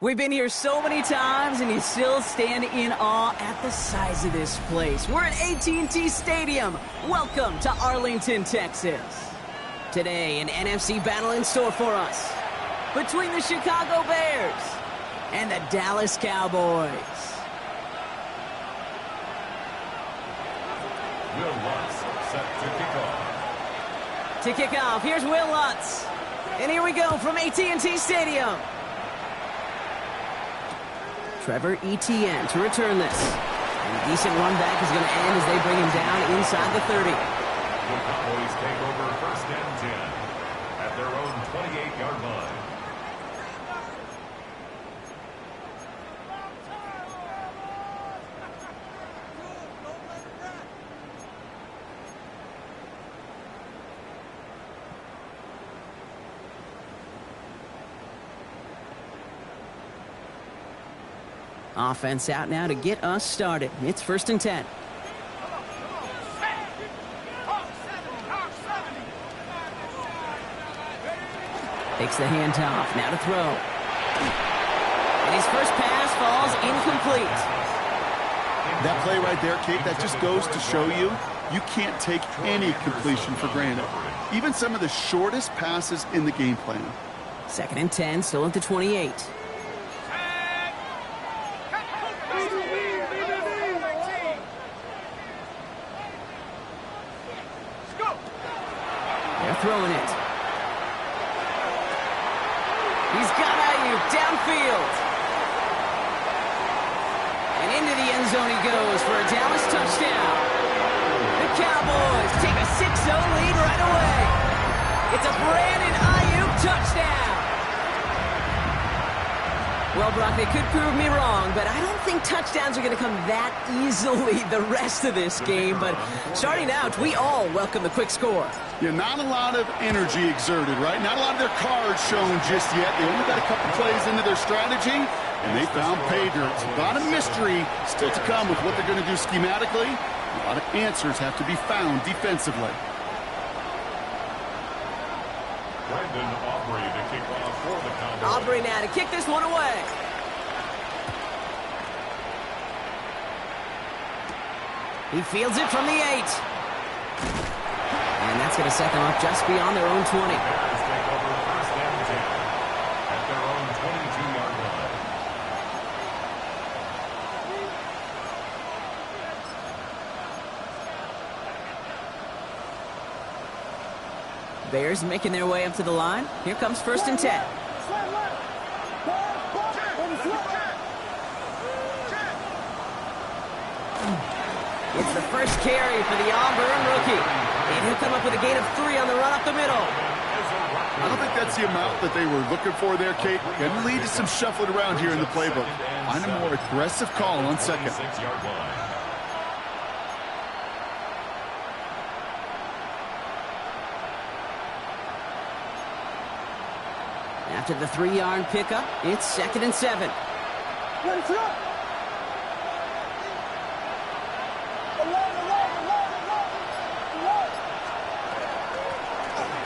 We've been here so many times, and you still stand in awe at the size of this place. We're at AT&T Stadium. Welcome to Arlington, Texas. Today, an NFC battle in store for us between the Chicago Bears and the Dallas Cowboys. Will Lutz set to kick off. To kick off, here's Will Lutz. And here we go from AT&T Stadium. Trevor Etienne to return this. And a decent run back is going to end as they bring him down inside the 30. The Cowboys take over first and 10 at their own 28-yard line. Offense out now to get us started. It's first and 10. Takes the handoff, now to throw. And his first pass falls incomplete. That play right there, Kate, that just goes to show you, you can't take any completion for granted. Even some of the shortest passes in the game plan. Second and 10, still at the 28. They're throwing it. He's got Ayuk downfield. And into the end zone he goes for a Dallas touchdown. The Cowboys take a 6-0 lead right away. It's a Brandon Ayuk touchdown. Well, Brock, they could prove me wrong, but I don't think touchdowns are going to come that easily the rest of this game. But starting out, we all welcome the quick score. Yeah, not a lot of energy exerted, right? Not a lot of their cards shown just yet. They only got a couple plays into their strategy, and they found pay dirt. A lot of mystery still to come with what they're going to do schematically. A lot of answers have to be found defensively. Brandon Aubrey to kick off for the Cowboys. Aubrey now to kick this one away. He fields it from the 8. And that's going to set them up just beyond their own 20. Bears take over first and 10 at their own 22-yard line. Bears making their way up to the line. Here comes first and 10. It's the first carry for the Auburn rookie. And he'll come up with a gain of 3 on the run up the middle. I don't think that's the amount that they were looking for there, Kate. Going to lead to some shuffling around here in the playbook. Find a more aggressive call on second. 6-yard line. After the 3-yard pickup, it's second and 7.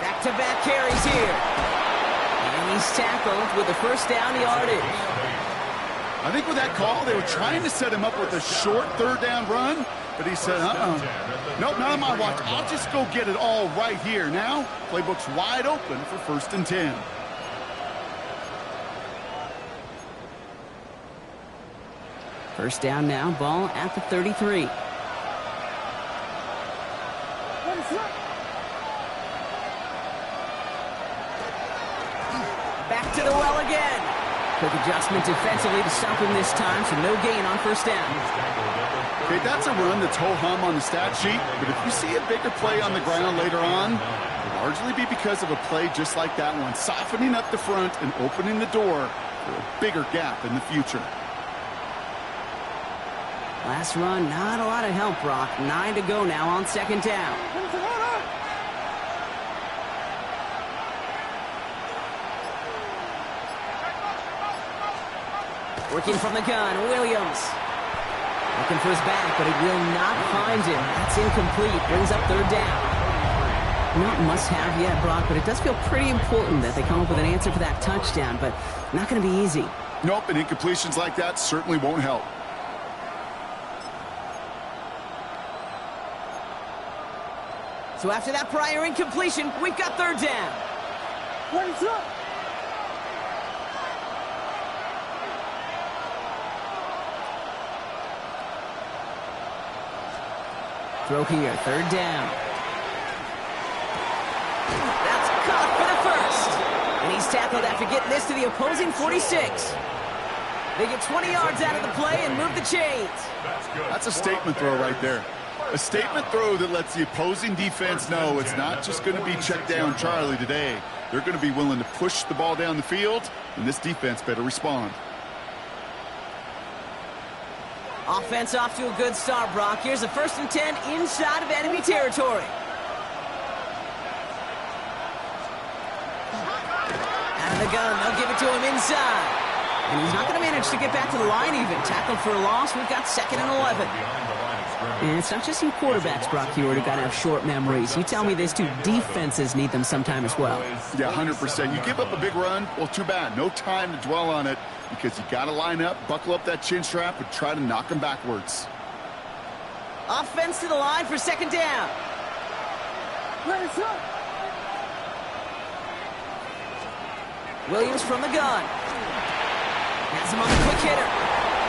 Back-to-back carries here. And he's tackled with the first down yardage. I think with that call, they were trying to set him up with a short third down run, but he said, nope, not on my watch. I'll just go get it all right here. Now, playbook's wide open for first and 10. First down now, ball at the 33. Back to the well again. Quick adjustment defensively to stop him this time, so no gain on first down. Okay, that's a run that's ho-hum on the stat sheet, but if you see a bigger play on the ground later on, it'll largely be because of a play just like that one, softening up the front and opening the door for a bigger gap in the future. Last run, not a lot of help, Brock. 9 to go now on second down. Working from the gun, Williams. Looking for his back, but it will not find him. That's incomplete. Brings up third down. Not must-have yet, Brock, but it does feel pretty important that they come up with an answer for that touchdown, but not going to be easy. Nope, and incompletions like that certainly won't help. So after that prior incompletion, we've got third down. What's up? Throw here, third down. That's caught for the first. And he's tackled after getting this to the opposing 46. They get 20 yards out of the play and move the chains. That's a statement throw right there. A statement throw that lets the opposing defense know it's not just going to be check down Charlie today. They're going to be willing to push the ball down the field, and this defense better respond. Offense off to a good start, Brock. Here's a 1st and 10 inside of enemy territory. Out of the gun, they'll give it to him inside. And he's not going to manage to get back to the line even. Tackled for a loss. We've got 2nd and 11. And it's not just you quarterbacks, Brock, here who got to have short memories. You tell me this too, defenses need them sometime as well. Yeah, 100%. You give up a big run, well, too bad. No time to dwell on it because you got to line up, buckle up that chin strap, and try to knock them backwards. Offense to the line for 2nd down. What's up? Williams from the gun. Has him on the quick hitter.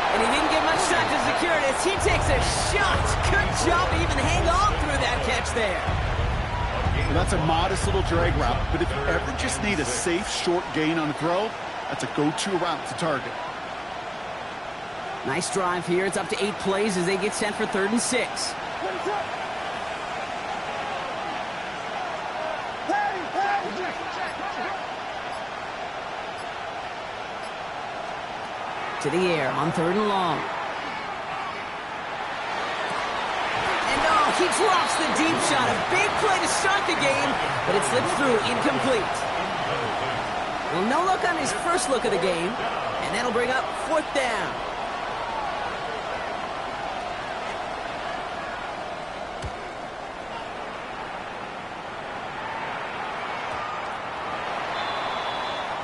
And he didn't get much time to secure it as he takes a shot. Good job to even hang on through that catch there. Well, that's a modest little drag route, but if you ever just need a safe, short gain on a throw, that's a go-to route to target. Nice drive here. It's up to 8 plays as they get set for 3rd and 6. What's up? To the air on 3rd and long. And oh, he drops the deep shot. A big play to start the game, but it slips through incomplete. Well, no look on his first look of the game, and that'll bring up 4th down.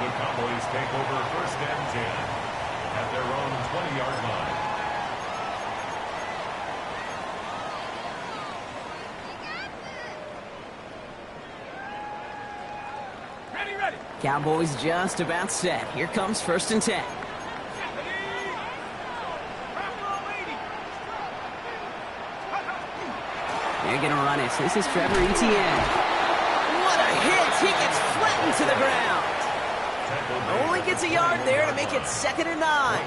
The Cowboys take over 1st and 10 at their own 20-yard line. Ready. Cowboys just about set. Here comes 1st and 10. They're going to run it. This is Trevor Etienne. What a hit! He gets flattened to the ground. Only gets a yard there to make it 2nd and 9.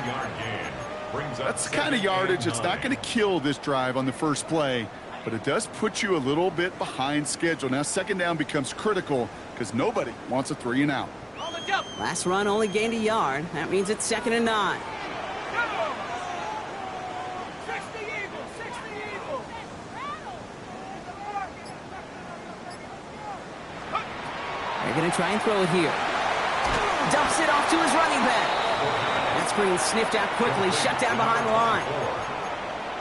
That's the kind of yardage that's not going to kill this drive on the first play, but it does put you a little bit behind schedule. Now 2nd down becomes critical because nobody wants a 3 and out. Last run only gained a yard. That means it's 2nd and 9. They're going to try and throw it here. Dumps it off to his running back. That screen sniffed out quickly, shut down behind the line.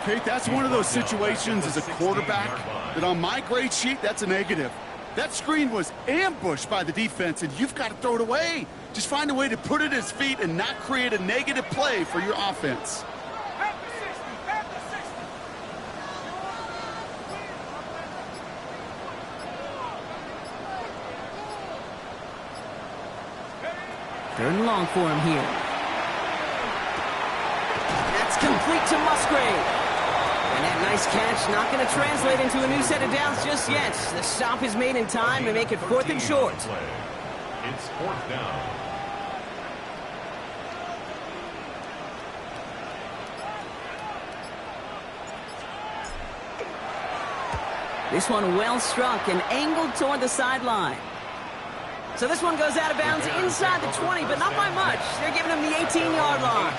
Kate, that's one of those situations as a quarterback that on my grade sheet, that's a negative. That screen was ambushed by the defense, and you've got to throw it away. Just find a way to put it at his feet and not create a negative play for your offense. Third and long for him here. That's complete to Musgrave. And that nice catch not going to translate into a new set of downs just yet. The stop is made in time to make it 4th and short. It's 4th down. This one well struck and angled toward the sideline. So this one goes out of bounds inside the 20, but not by much. They're giving him the 18-yard line.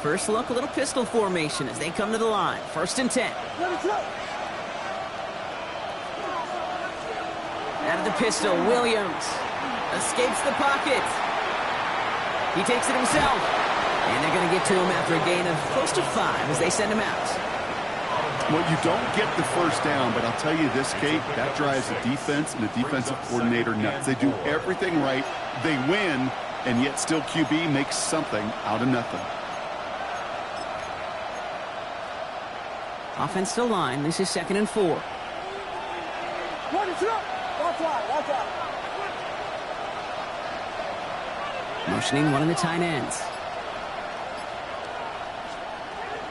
First look, a little pistol formation as they come to the line. 1st and 10. Out of the pistol, Williams escapes the pocket. He takes it himself. And they're going to get to him after a gain of close to 5 as they send him out. Well, you don't get the first down, but I'll tell you this, Kate, that drives the defense and the defensive coordinator nuts. They do everything right. They win, and yet still QB makes something out of nothing. Offensive line, this is 2nd and 4. Watch out. Motioning one of the tight ends.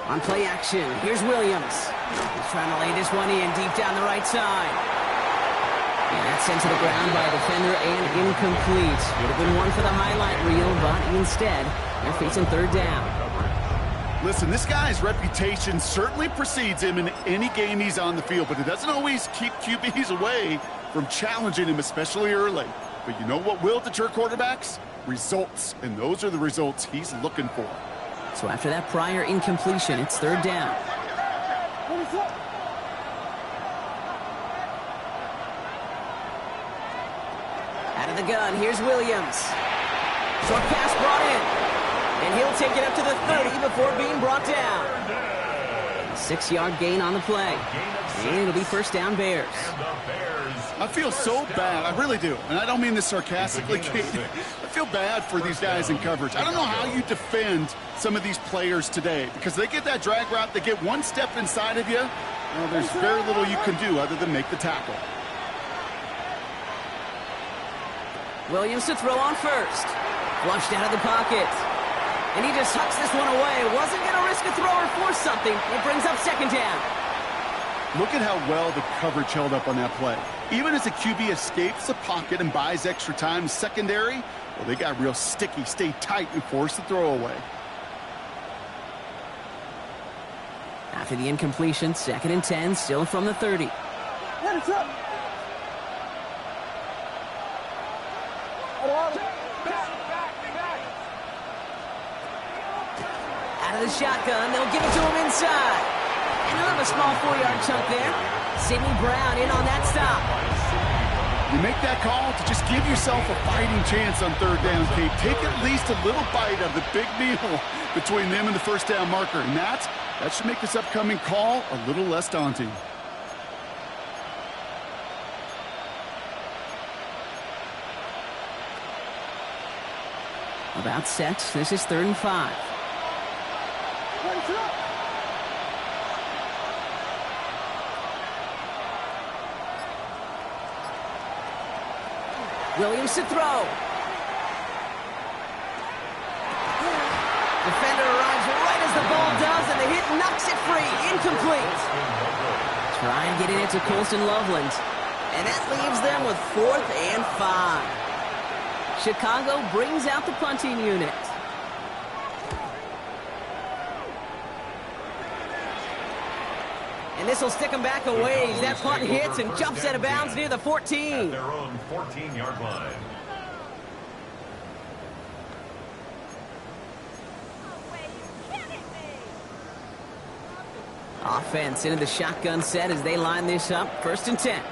On play action, here's Williams. He's trying to lay this one in deep down the right side. And that's sent to the ground by a defender and incomplete. Would have been one for the highlight reel, but instead, they're facing 3rd down. Listen, this guy's reputation certainly precedes him in any game he's on the field, but it doesn't always keep QBs away from challenging him, especially early. But you know what will deter quarterbacks? Results, and those are the results he's looking for. So after that prior incompletion, it's 3rd down. Out of the gun, here's Williams. Short pass brought in. And he'll take it up to the 30 before being brought down. A 6-yard gain on the play. And it'll be 1st down Bears. I feel so bad. I really do. And I don't mean this sarcastically, Kate. I feel bad for these guys in coverage. I don't know how you defend some of these players today because they get that drag route, they get one step inside of you. Well, there's very little you can do other than make the tackle. Williams to throw on first. Flushed out of the pocket. And he just hucks this one away. Wasn't going to risk a throw or force something. It brings up 2nd down. Look at how well the coverage held up on that play. Even as the QB escapes the pocket and buys extra time secondary, well, they got real sticky, stay tight, and force the throw away. After the incompletion, 2nd and 10, still from the 30. Out of the shotgun, they'll give it to him inside. And he'll have a small 4-yard chunk there. Sidney Brown in on that stop. You make that call to just give yourself a fighting chance on 3rd down, Kate. Take at least a little bite of the big meal between them and the 1st down marker. And that should make this upcoming call a little less daunting. About set. This is 3rd and 5. Williams to throw. Defender arrives right as the ball does, and the hit knocks it free. Incomplete. Try and get it into Colston Loveland. And that leaves them with 4th and 5. Chicago brings out the punting unit. And this will stick them back a ways. That punt hits and jumps out of bounds near the 14. At their own 14-yard line. Offense into the shotgun set as they line this up. 1st and 10.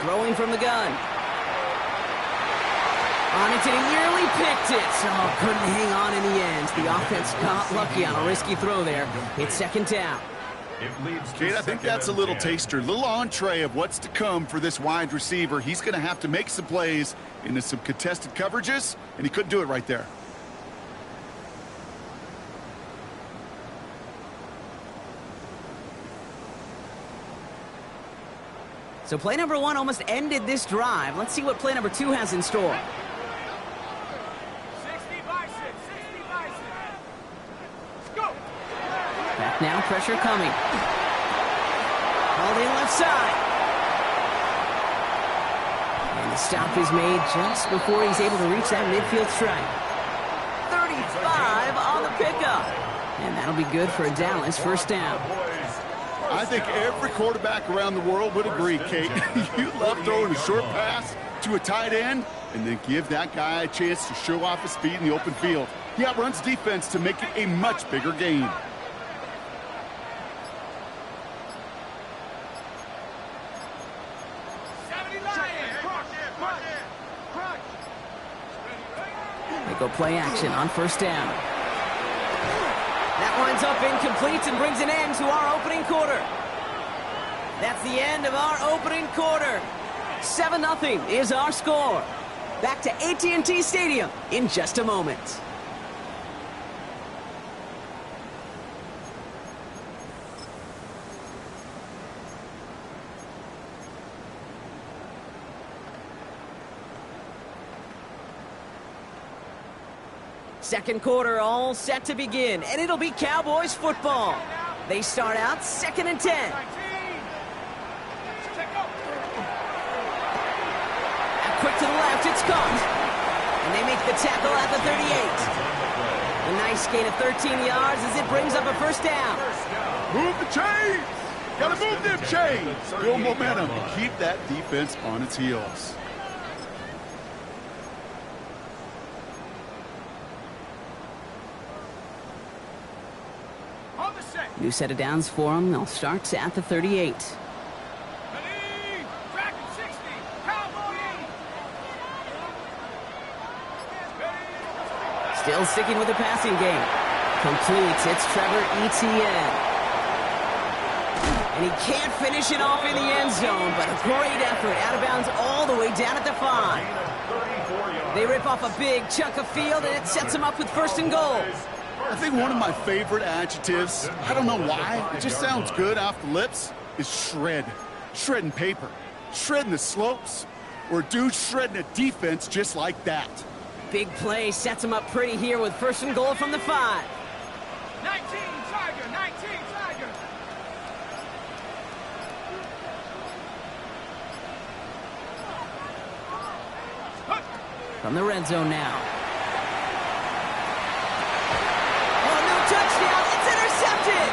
Throwing from the gun. On it, and he nearly picked it. Oh, couldn't hang on in the end. The offense got lucky on a risky throw there. It's 2nd down. Kate, I think that's a little taster, a little entree of what's to come for this wide receiver. He's going to have to make some plays into some contested coverages, and he couldn't do it right there. So play number 1 almost ended this drive. Let's see what play number 2 has in store. 60 bicep. Go. Back now, pressure coming. Called in left side. And the stop is made just before he's able to reach that midfield strike. 35 on the pickup. And that'll be good for a Dallas 1st down. I think every quarterback around the world would agree, Kate. You love throwing a short pass to a tight end and then give that guy a chance to show off his speed in the open field. He outruns defense to make it a much bigger gain. They go play action on first down. That winds up incomplete and brings an end to our opening quarter. That's the end of our opening quarter. 7-0 is our score. Back to AT&T Stadium in just a moment. Second quarter all set to begin, and it'll be Cowboys football. They start out 2nd and 10. Quick to the left, it's caught. And they make the tackle at the 38. A nice gain of 13 yards as it brings up a first down. Move the chains! Gotta move them chains! Build momentum and keep that defense on its heels. New set of downs for them. They'll start at the 38. Still sticking with the passing game. Completes. It's Trevor Etienne. And he can't finish it off in the end zone, but a great effort. Out of bounds all the way down at the 5. They rip off a big chunk of field, and it sets them up with 1st and goal. I think one of my favorite adjectives, I don't know why, it just sounds good off the lips, is shred. Shredding paper. Shredding the slopes. Or a dude shredding a defense just like that. Big play sets him up pretty here with 1st and goal from the 5. 19 Tiger, 19 Tiger. From the red zone now. Oh, no touchdown. It's intercepted.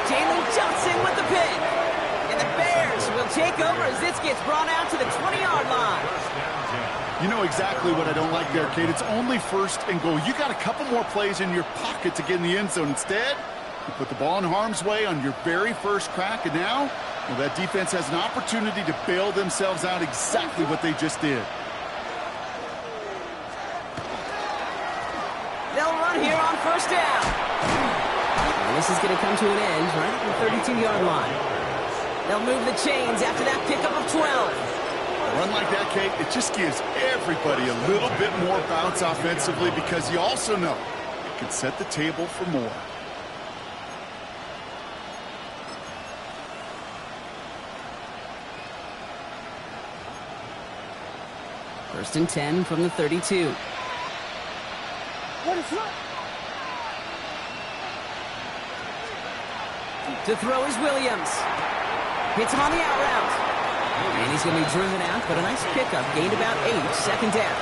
Jalen Johnson with the pick. And the Bears will take over as this gets brought out to the 20-yard line. You know exactly what I don't like there, Kate. It's only 1st and goal. You got a couple more plays in your pocket to get in the end zone. Instead, you put the ball in harm's way on your very first crack, and now, well, that defense has an opportunity to bail themselves out exactly what they just did. They'll run here on 1st down. And this is going to come to an end right at the 32-yard line. They'll move the chains after that pickup of 12. A run like that, Kate, it just gives everybody a little bit more bounce offensively because you also know it can set the table for more. First and 10 from the 32. To throw is Williams. Hits him on the out route. And he's going to be driven out, but a nice pickup. Gained about 8, 2nd down.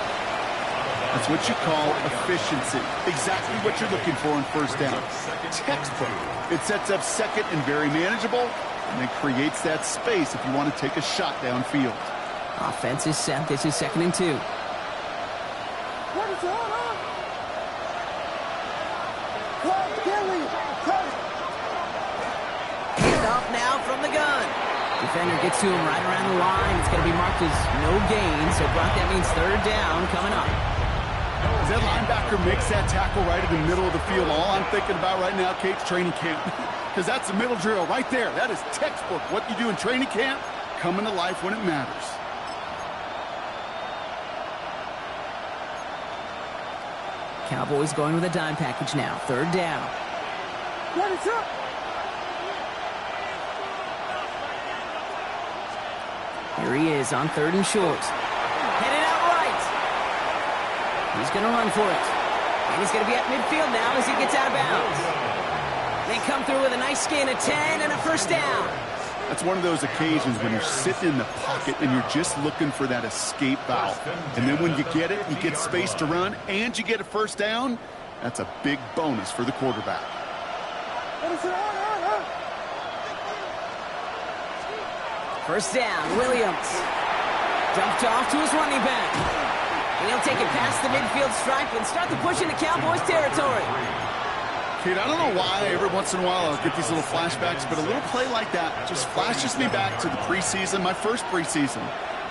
That's what you call efficiency. Exactly what you're looking for in 1st down. Textbook. It sets up 2nd and very manageable, and then creates that space if you want to take a shot downfield. Offense is set. This is 2nd and 2. Hand off now from the gun. Defender gets to him right around the line. It's going to be marked as no gain, so Brock, that means 3rd down coming up. As that linebacker makes that tackle right in the middle of the field, all I'm thinking about right now, Kate's training camp. Because that's the middle drill right there. That is textbook. What you do in training camp, coming to life when it matters. Cowboys going with a dime package now. 3rd down. Here he is on 3rd and short. Headed out right. He's going to run for it. And he's going to be at midfield now as he gets out of bounds. They come through with a nice gain of 10 and a 1st down. That's one of those occasions when you're sitting in the pocket and you're just looking for that escape valve. And then when you get it, you get space to run, and you get a 1st down. That's a big bonus for the quarterback. First down, Williams. Dumped off to his running back. And he'll take it past the midfield stripe and start the push into Cowboys territory. Kate, I don't know why every once in a while I'll get these little flashbacks, but a little play like that just flashes me back to the preseason, my first preseason.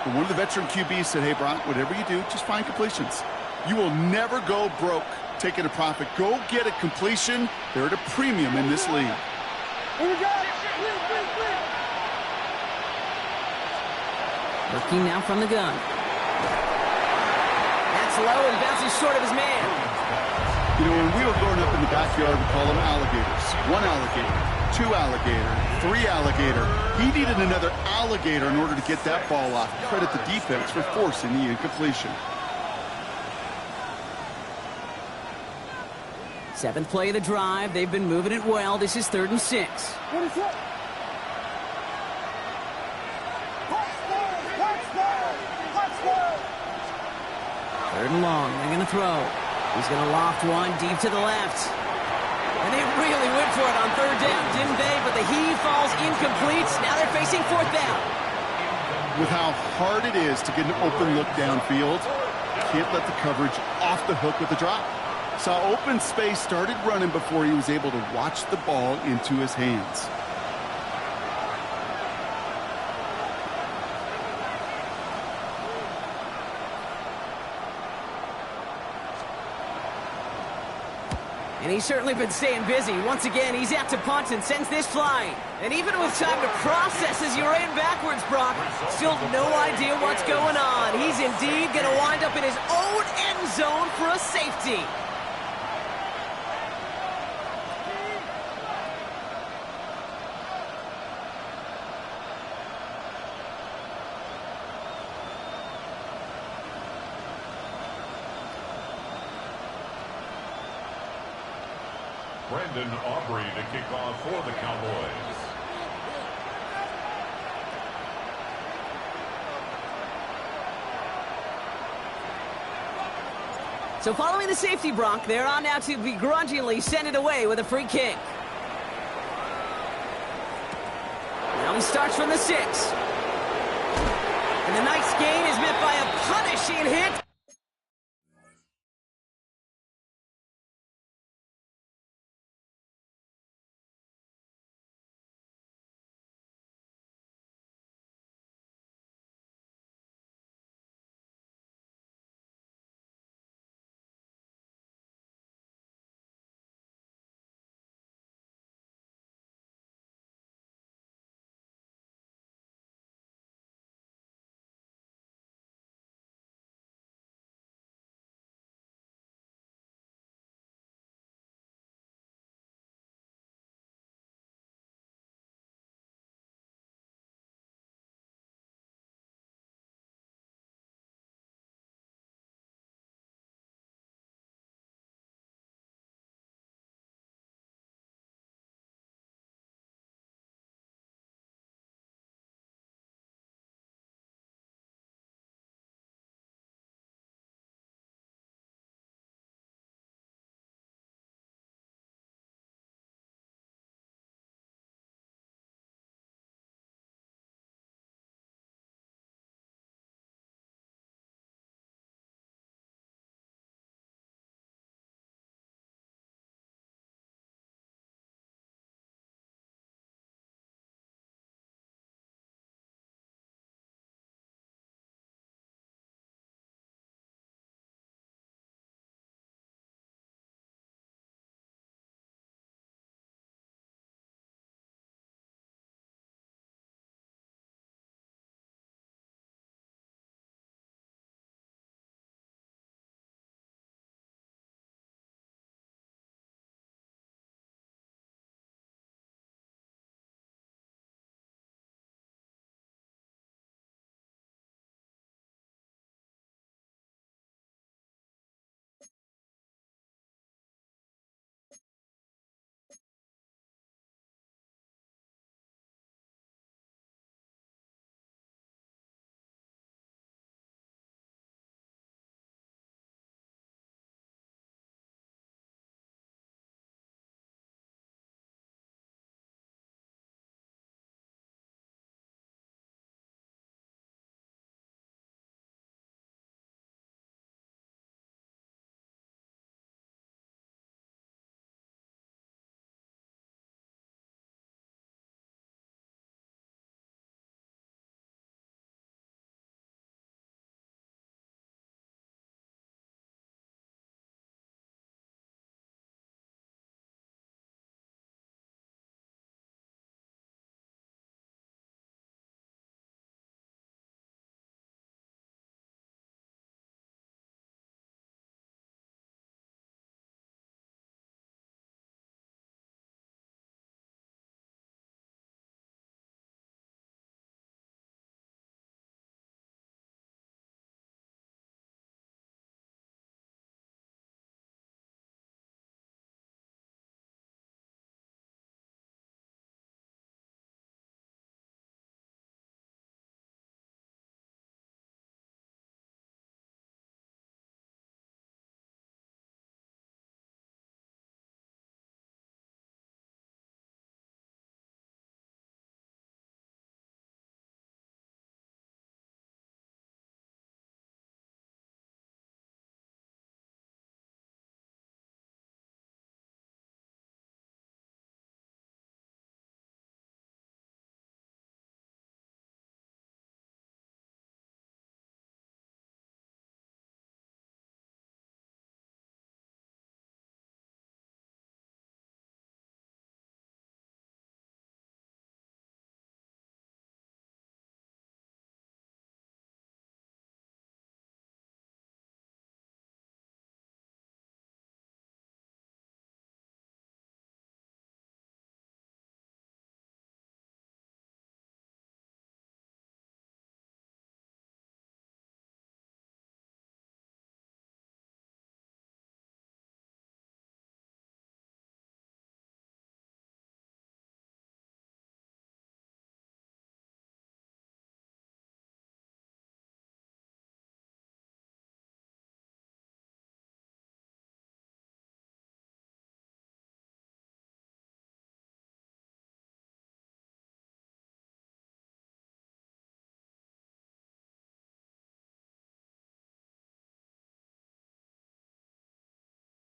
And one of the veteran QBs said, hey, Brock, whatever you do, just find completions. You will never go broke taking a profit. Go get a completion. They're at a premium in this league. Working now from the gun. That's low and bounces short of his man. You know, when we were growing up in the backyard, we call them alligators. One alligator, two alligator, three alligator. He needed another alligator in order to get that ball off. Credit the defense for forcing the incompletion. Seventh play of the drive. They've been moving it well. This is 3rd and 6. What is it? Third and long. They're going to throw. He's going to loft one deep to the left. And they really went for it on 3rd down, didn't they? But the heave falls incomplete. Now they're facing 4th down. With how hard it is to get an open look downfield, can't let the coverage off the hook with the drop. Saw open space, started running before he was able to watch the ball into his hands. And he's certainly been staying busy. Once again, he's out to punt and sends this flying. And even with time to process as you ran backwards, Brock, still no idea what's going on. He's indeed going to wind up in his own end zone for a safety. Brendan Aubrey to kick off for the Cowboys. So following the safety, Brock, they're on now to begrudgingly send it away with a free kick. Now he starts from the 6. And the nice gain is met by a punishing hit.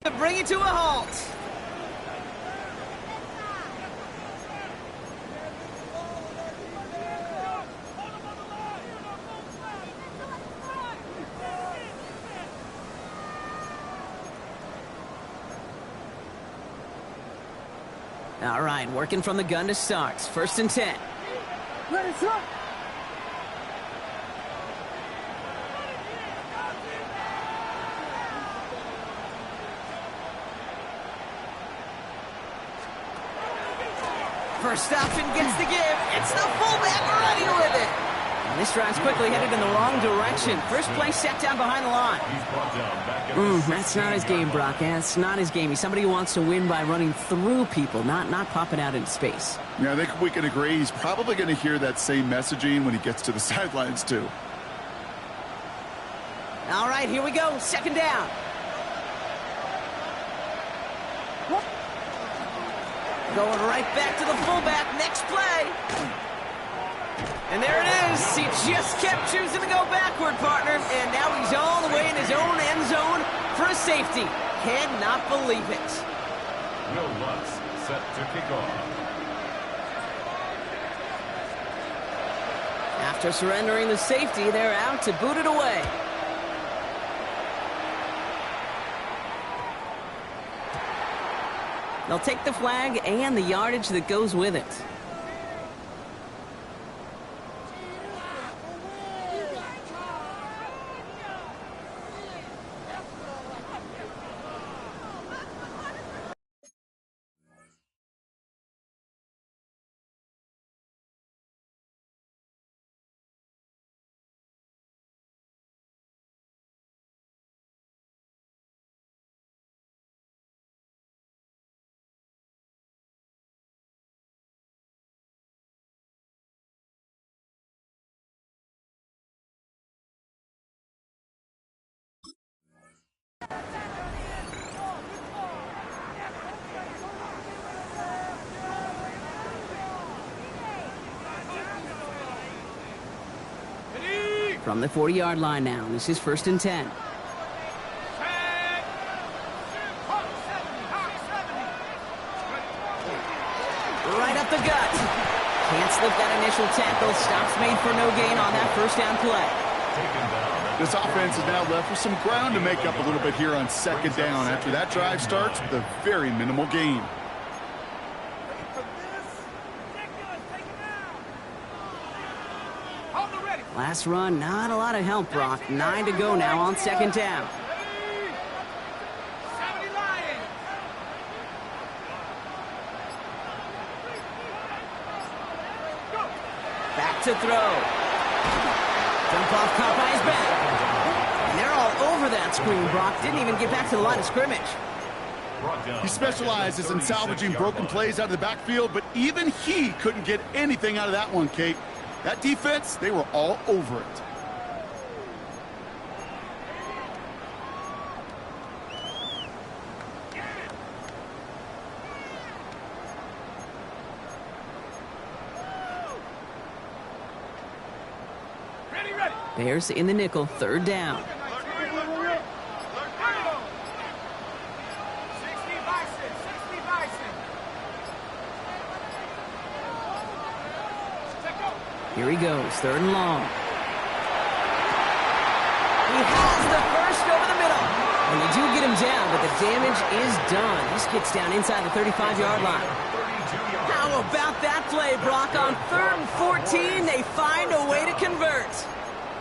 To bring it to a halt. All right, working from the gun to start. 1st and 10. First option gets the give. It's the fullback running with it. And this drive's quickly headed in the wrong direction. First play set down behind the line. That's not his game, Brock. That's not his game. He's somebody who wants to win by running through people, not popping out into space. Yeah, I think we can agree he's probably going to hear that same messaging when he gets to the sidelines, too. All right, here we go. 2nd down. Going right back to the fullback. Next play. And there it is. He just kept choosing to go backward, partner. And now he's all the way in his own end zone for a safety. Cannot believe it. Will Lutz set to kick off. After surrendering the safety, they're out to boot it away. They'll take the flag and the yardage that goes with it. From the 40-yard line now, this is 1st and 10. Right up the gut. Can't slip that initial tackle. Stops made for no gain on that 1st down play. This offense is now left with some ground to make up a little bit here on 2nd down after that drive starts with a very minimal gain. Last run, not a lot of help, Brock. 9 to go now on 2nd down. Back to throw. Jump off caught by his back. And they're all over that screen, Brock. Didn't even get back to the line of scrimmage. He specializes in salvaging broken plays out of the backfield, but even he couldn't get anything out of that one, Kate. That defense, they were all over it. Bears in the nickel, 3rd down. Here he goes, 3rd and long. He has the first over the middle. And they do get him down, but the damage is done. This gets down inside the 35-yard line. How about that play, Brock? On 3rd and 14, they find a way to convert.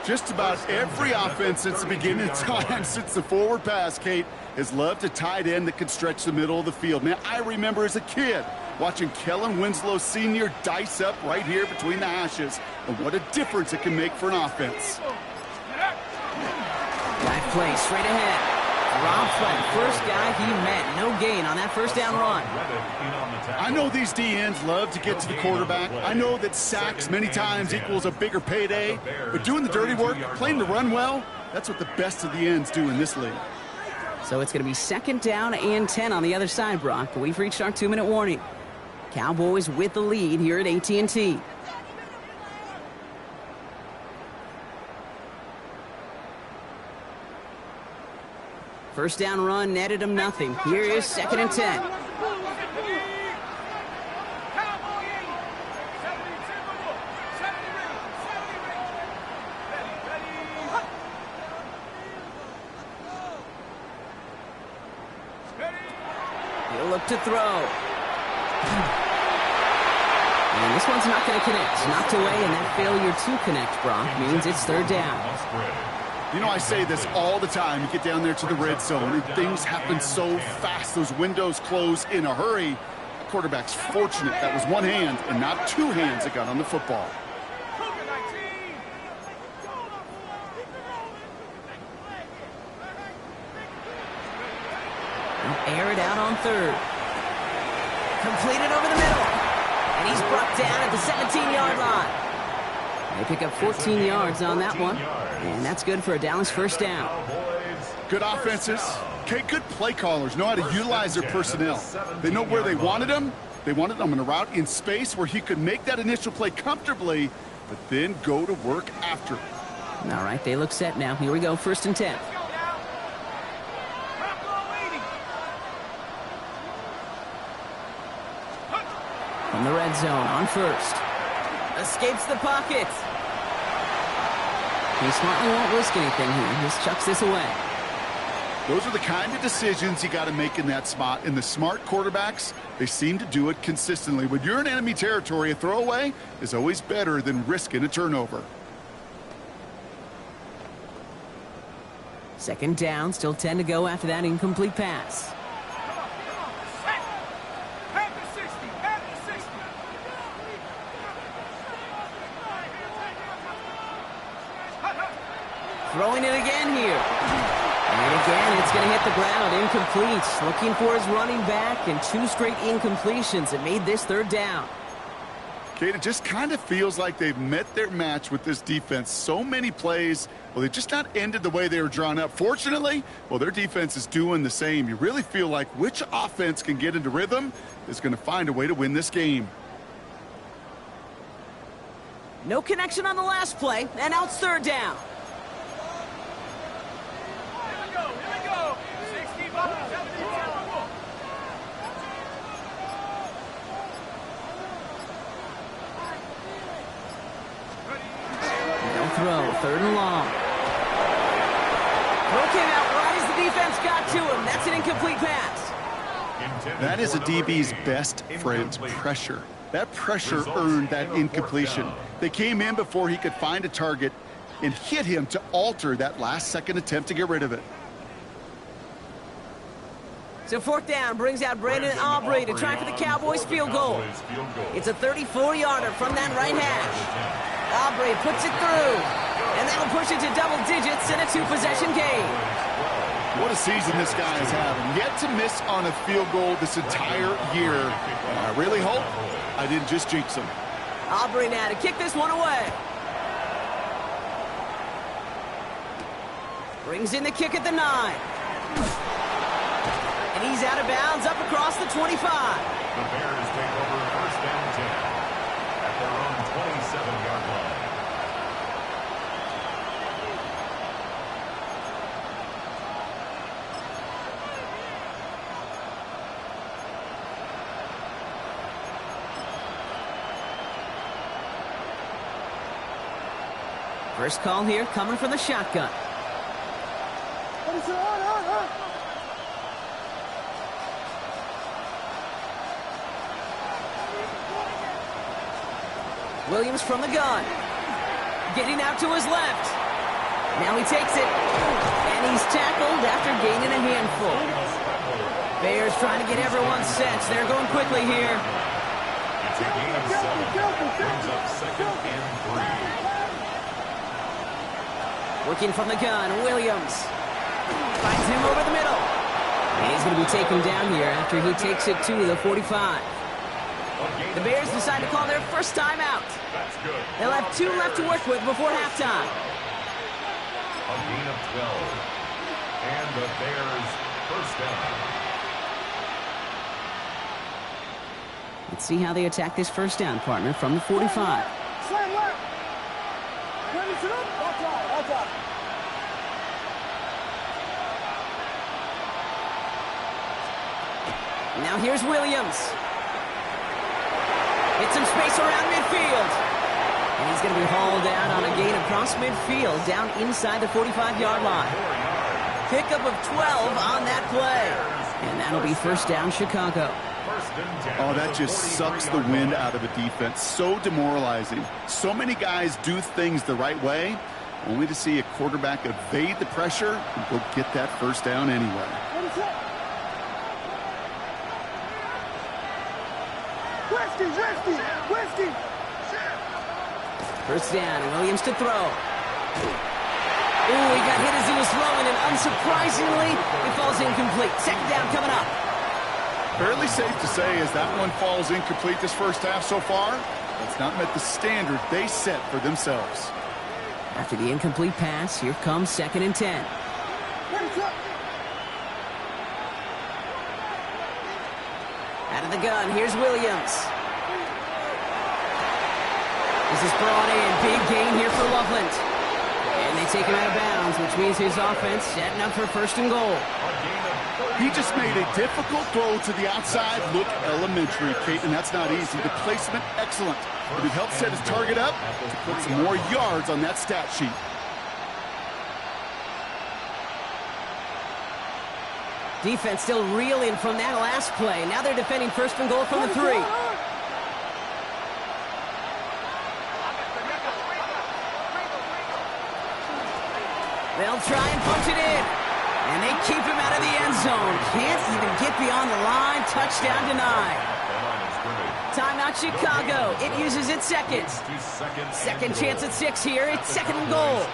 Just about every offense since the beginning of time, since the forward pass, Kate, has loved a tight end that can stretch the middle of the field. Man, I remember as a kid watching Kellen Winslow Sr. dice up right here between the hashes. And what a difference it can make for an offense. Dive play straight ahead. Rob Flynn, first guy he met. No gain on that 1st down run. I know these D-ends love to get to the quarterback. I know that sacks many times equals a bigger payday. But doing the dirty work, playing the run well, that's what the best of the ends do in this league. So it's going to be 2nd down and 10 on the other side, Brock. We've reached our 2-minute warning. Cowboys with the lead here at AT&T. First down run netted him nothing. Here is 2nd and 10. He'll look to throw. And this one's not going to connect. Knocked away, and that failure to connect, Brock, means it's 3rd down. You know, I say this all the time. You get down there to the red zone, and things happen so fast. Those windows close in a hurry. The quarterback's fortunate that was one hand and not two hands that got on the football. Air it out on 3rd. Completed over the middle. And he's brought down at the 17-yard line. They pick up 14 yards on that one. And that's good for a Dallas 1st down. Good offenses. Okay, good play callers know how to utilize their personnel. They know where they wanted him. They wanted him in a route in space where he could make that initial play comfortably, but then go to work after. All right, they look set now. Here we go, 1st and 10. From the red zone on 1st. Escapes the pocket. He smartly won't risk anything here. Just chucks this away. Those are the kind of decisions you got to make in that spot. And the smart quarterbacks, they seem to do it consistently. When you're in enemy territory, a throwaway is always better than risking a turnover. 2nd down, still 10 to go after that incomplete pass. Throwing it again here. And again, it's going to hit the ground. Incomplete. Looking for his running back, and 2 straight incompletions. It made this 3rd down. Kate, it just kind of feels like they've met their match with this defense. So many plays, well, they just not ended the way they were drawn up. Fortunately, well, their defense is doing the same. You really feel like which offense can get into rhythm is going to find a way to win this game. No connection on the last play, and now it's 3rd down. Throw, 3rd and long. Throw came out right as the defense got to him. That's an incomplete pass. That is a DB's best friend, pressure. That pressure earned that incompletion. They came in before he could find a target and hit him to alter that last-second attempt to get rid of it. So 4th down brings out Brandon Aubrey to try for the Cowboys field goal. It's a 34-yarder from that right hash. Aubrey puts it through, and that'll push it to double digits in a 2-possession game. What a season this guy is having. Yet to miss on a field goal this entire year. And I really hope I didn't just jinx him. Aubrey now to kick this one away. Brings in the kick at the 9. And he's out of bounds up across the 25. The Bears take over 1st and 10 at their own 27-yard line. First call here coming from the shotgun. Williams from the gun. Getting out to his left. Now he takes it. And he's tackled after gaining a handful. Bears trying to get everyone set. They're going quickly here. It's a gain of 7. Brings up 2nd and 3. Working from the gun, Williams. Finds him over the middle. And he's going to be taken down here after he takes it to the 45. The Bears decide to call their first timeout. They'll have 2 left to work with before halftime. A gain of 12. And the Bears 1st down. Let's see how they attack this 1st down, partner, from the 45. Now here's Williams. Get some space around midfield. And he's going to be hauled out on a gain across midfield down inside the 45-yard line. Pickup of 12 on that play. And that'll be first down, Chicago. Oh, that just sucks the wind out of a defense. So demoralizing. So many guys do things the right way, only to see a quarterback evade the pressure and go get that first down anyway. First down, Williams to throw. Ooh, he got hit as he was throwing, and unsurprisingly, it falls incomplete. Second down coming up. Fairly safe to say as that one falls incomplete this first half so far, it's not met the standard they set for themselves. After the incomplete pass, here comes 2nd and 10. Out of the gun, here's Williams. This is brought in. Big gain here for Loveland. And they take him out of bounds, which means his offense setting up for first and goal. He just made a difficult throw to the outside look elementary, Kate, and that's not easy. The placement, excellent. But it helped set his target up to put some more yards on that stat sheet. Defense still reeling from that last play. Now they're defending first and goal from the 3. They'll try and punch it in. And they keep him out of the end zone. Can't even get beyond the line. Touchdown denied. Timeout Chicago. It uses its second. Second chance at 6 here. It's 2nd and goal.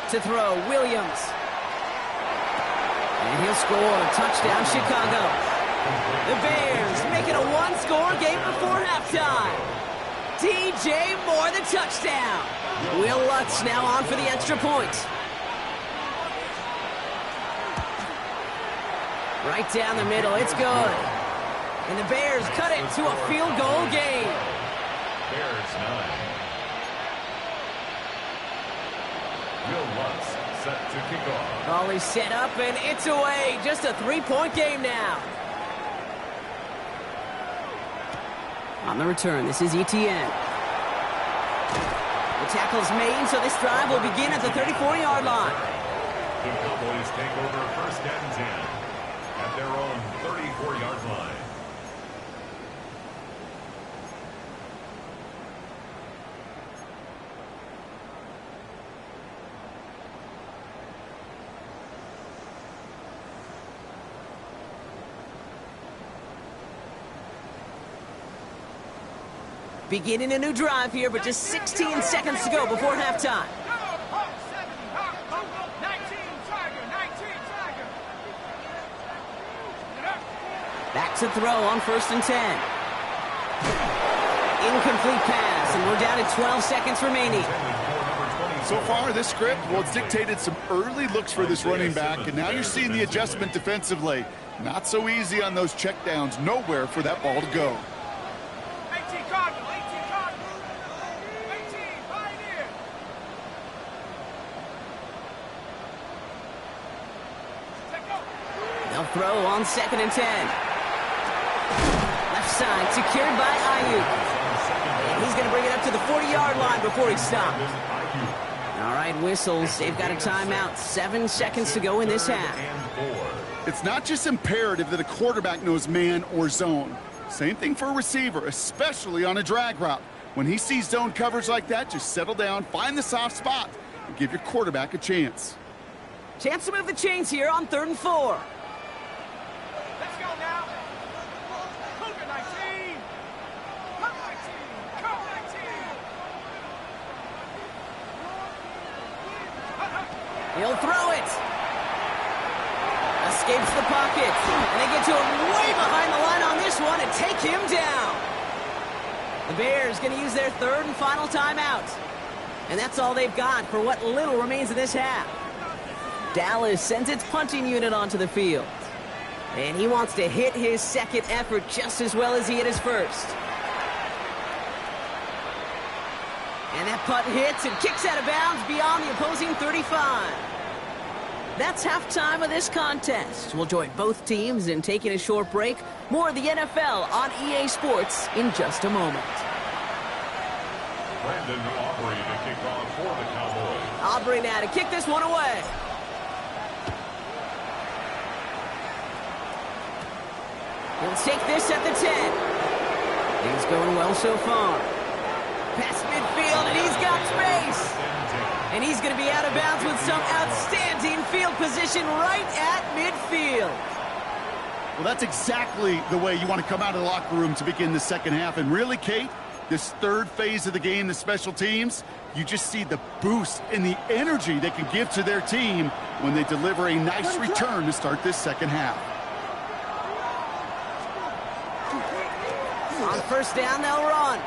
To throw, Williams. And he'll score. Touchdown Chicago. The Bears make it a one-score game before halftime. DJ Moore the touchdown. Will Lutz now on for the extra point. Right down the middle, it's good. And the Bears cut it to a field goal game. Bears 9. Will Lutz set to kick off. All is set up and it's away. Just a 3-point game now. On the return, this is Etienne. The tackle's made, so this drive will begin at the 34-yard line. The Cowboys take over first and 10 at their own 34-yard line. Beginning a new drive here, but just 16 seconds to go before halftime. Back to throw on first and 10. Incomplete pass, and we're down to 12 seconds remaining. So far, this script, well, it's dictated some early looks for this running back, and now you're seeing the adjustment defensively. Not so easy on those checkdowns. Nowhere for that ball to go. They'll throw on 2nd and 10. Left side secured by Ayuk. And he's going to bring it up to the 40-yard line before he stopped. All right, whistles. They've got a timeout. 7 seconds to go in this half. It's not just imperative that a quarterback knows man or zone. Same thing for a receiver, especially on a drag route. When he sees zone coverage like that, just settle down, find the soft spot, and give your quarterback a chance. Chance to move the chains here on 3rd and 4. Let's go now. Cougar 19. Come 19. Come 19. He'll throw it. Escapes the pocket. And they get to him way behind the line on this one and take him down. The Bears going to use their 3rd and final timeout. And that's all they've got for what little remains of this half. Dallas sends its punting unit onto the field. And he wants to hit his second effort just as well as he hit his first. And that punt hits and kicks out of bounds beyond the opposing 35. That's halftime of this contest. We'll join both teams in taking a short break. More of the NFL on EA Sports in just a moment. Brandon Aubrey to kick off for the Cowboys. Aubrey now to kick this one away. He'll take this at the 10. He's going well so far. Past midfield, and he's got space. And he's going to be out of bounds with some outstanding field position right at midfield. Well, that's exactly the way you want to come out of the locker room to begin the second half. And really, Kate, this third phase of the game, the special teams, you just see the boost and the energy they can give to their team when they deliver a nice return to start this second half. On first down, they'll run.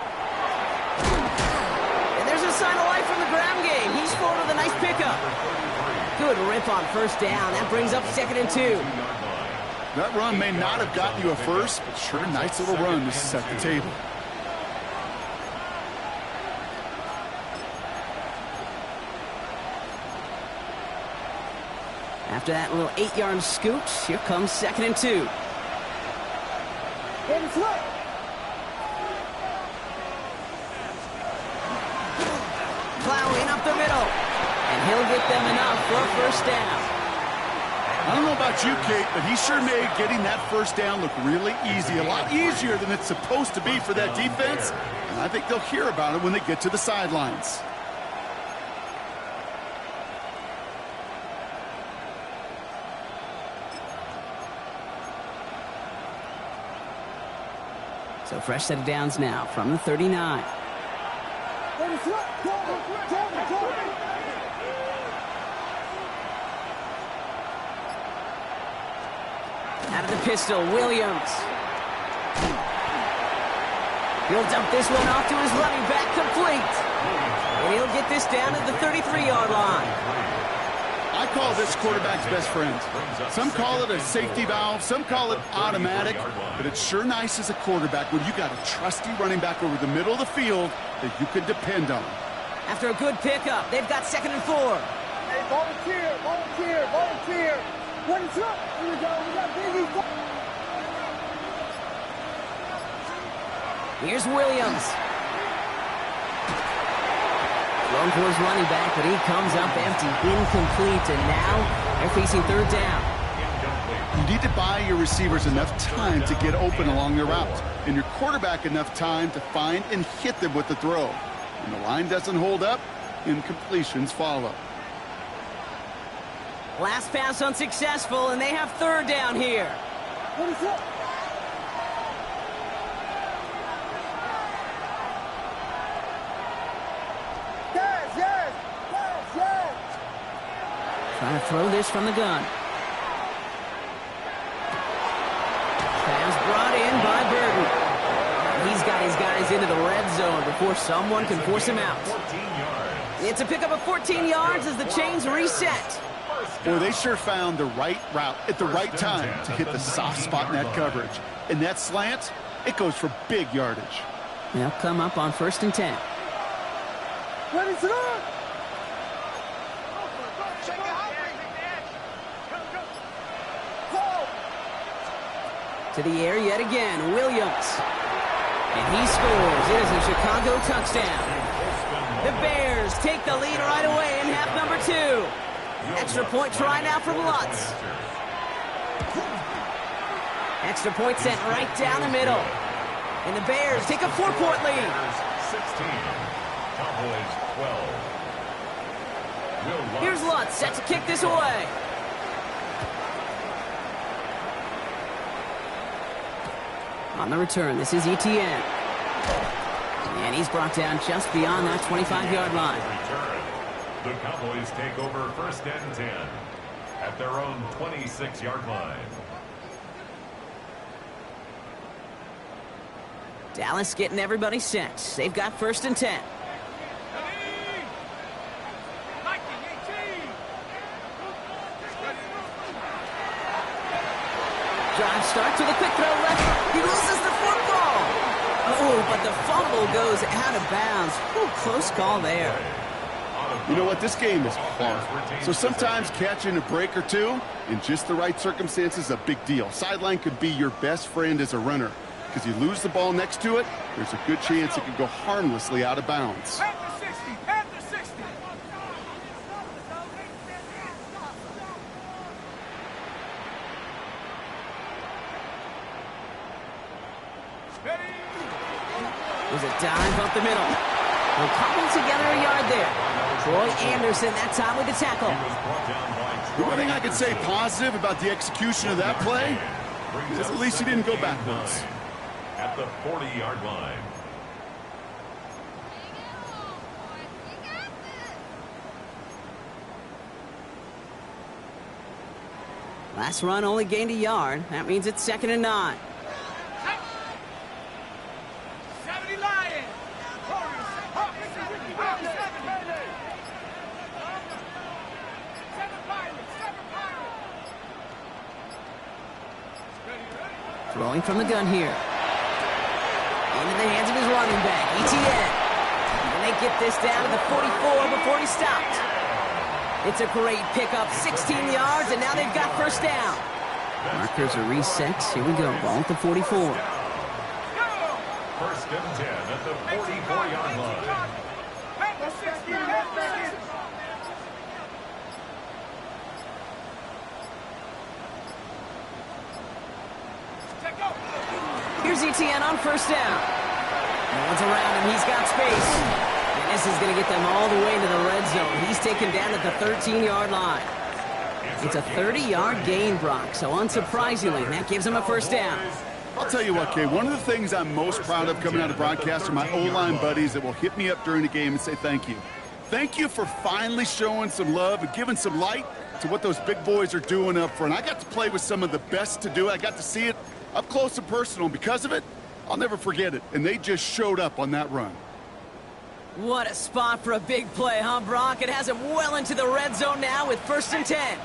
And there's a sign of life from the ground game. He's forward with a nice pickup. Good rip on first down. That brings up 2nd and 2. That run may not have gotten you a first, but sure a nice little run to set the table. After that little 8-yard scoot, here comes 2nd and 2. Plowing up the middle. And he'll get them enough for a first down. I don't know about you, Kate, but he sure made getting that first down look really easy. A lot easier than it's supposed to be for that defense. And I think they'll hear about it when they get to the sidelines. So fresh set of downs now from the 39. Out of the pistol, Williams. He'll dump this one off to his running back, complete. And he'll get this down at the 33-yard line. I call this quarterback's best friend. Some call it a safety valve, some call it automatic, but it's sure nice as a quarterback when you got a trusty running back over the middle of the field that you can depend on. After a good pickup, they've got 2nd and 4. Hey, volunteer, volunteer, volunteer. What is up? Here we go. We got Biggie. Here's Williams. Thrown for his running back, but he comes up empty, incomplete, and now they're facing 3rd down. You need to buy your receivers enough time to get open along their route, and your quarterback enough time to find and hit them with the throw. When the line doesn't hold up, incompletions follow. Last pass unsuccessful, and they have 3rd down here. What is up? Trying to throw this from the gun. Pass brought in by Burton. He's got his guys into the red zone before someone can force him out. It's a pickup of 14 yards as the chains reset. Boy, they sure found the right route at the right time to hit the soft spot in that coverage. And that slant, it goes for big yardage. They'll come up on 1st and 10. What is it on? To the air yet again, Williams. And he scores. It is a Chicago touchdown. The Bears take the lead right away in half number 2. Extra point try now from Lutz. Extra point sent right down the middle. And the Bears take a 4-point lead. 16. Cowboys 12. Here's Lutz set to kick this away. On the return, this is ETN. And he's brought down just beyond that 25-yard line. The Cowboys take over 1st and 10 at their own 26-yard line. Dallas getting everybody set. They've got 1st and 10. Drive start to the quick throw left. He loses the football. Oh, but the fumble goes out of bounds. Ooh, close call there. You know what? This game is hard. So sometimes catching a break or two in just the right circumstances is a big deal. Sideline could be your best friend as a runner, because you lose the ball next to it, there's a good chance it could go harmlessly out of bounds. There's a dive up the middle. They'll cobble together a yard there. Troy Anderson that time with the tackle. The one thing I could say positive about the execution of that play is at least he didn't go backwards. At the 40-yard line. Last run only gained a yard. That means it's 2nd and 9. Throwing from the gun here. Into the hands of his running back, ETN. And they get this down to the 44 before he stopped. It's a great pickup, 16 yards, and now they've got first down. Markers are reset. Here we go, ball at the 44. First and 10 at the 44-yard line. Here's ETN on first down. No one's around him. He's got space. And this is going to get them all the way into the red zone. He's taken down at the 13-yard line. It's a 30-yard gain, Brock. So unsurprisingly, that gives him a first down. I'll tell you what, Kay, one of the things I'm most proud of coming out of broadcast are my O-line buddies that will hit me up during the game and say thank you. Thank you for finally showing some love and giving some light to what those big boys are doing up front. I got to play with some of the best to do it. I got to see it up close and personal. Because of it, I'll never forget it. And they just showed up on that run. What a spot for a big play, huh, Brock? It has him well into the red zone now with first and 10.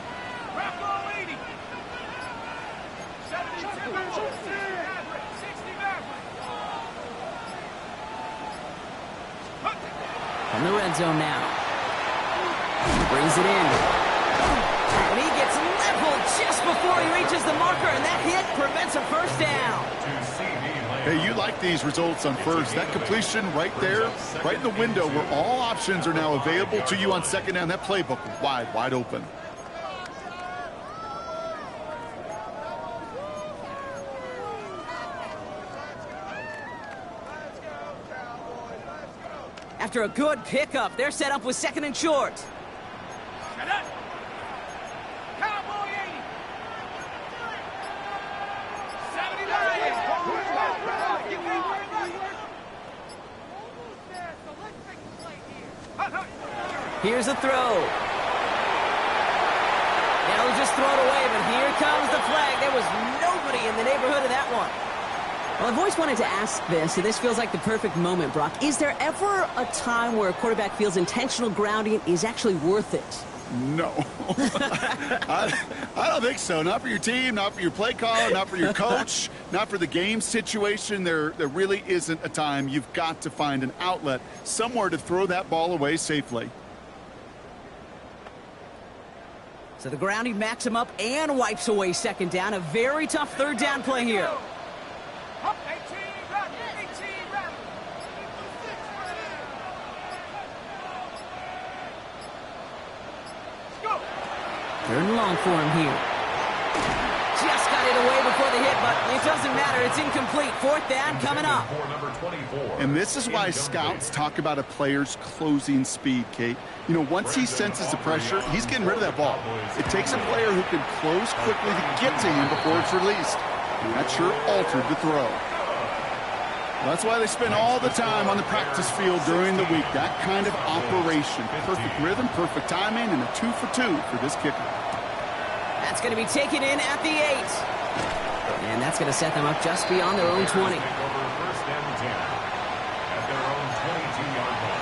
From the red zone now. He brings it in. And he gets leveled just before he reaches the marker, and that hit prevents a first down. Hey, you like these results on first. That completion right there, right in the window where all options are now available to you on second down. That playbook wide open. After a good pickup, they're set up with 2nd and short. Here's a throw. Now he'll just throw it away, but here comes the flag. There was nobody in the neighborhood of that one. Well, I've always wanted to ask this, and this feels like the perfect moment, Brock. Is there ever a time where a quarterback feels intentional grounding is actually worth it? No. I don't think so. Not for your team, not for your play caller, not for your coach, not for the game situation. There really isn't a time. You've got to find an outlet, somewhere to throw that ball away safely. So the grounding backs him up and wipes away 2nd down. A very tough 3rd down play here. Third and long for him here. Just got it away before the hit, but it doesn't matter. It's incomplete. 4th down coming up. And this is why scouts talk about a player's closing speed, Kate. You know, once he senses the pressure, he's getting rid of that ball. It takes a player who can close quickly to get to him before it's released. And that sure altered the throw. That's why they spend all the time on the practice field during the week. That kind of operation. Perfect rhythm, perfect timing, and a 2 for 2 for this kicker. That's going to be taken in at the 8. And that's going to set them up just beyond their own 20. First and 10 at their own 22-yard line.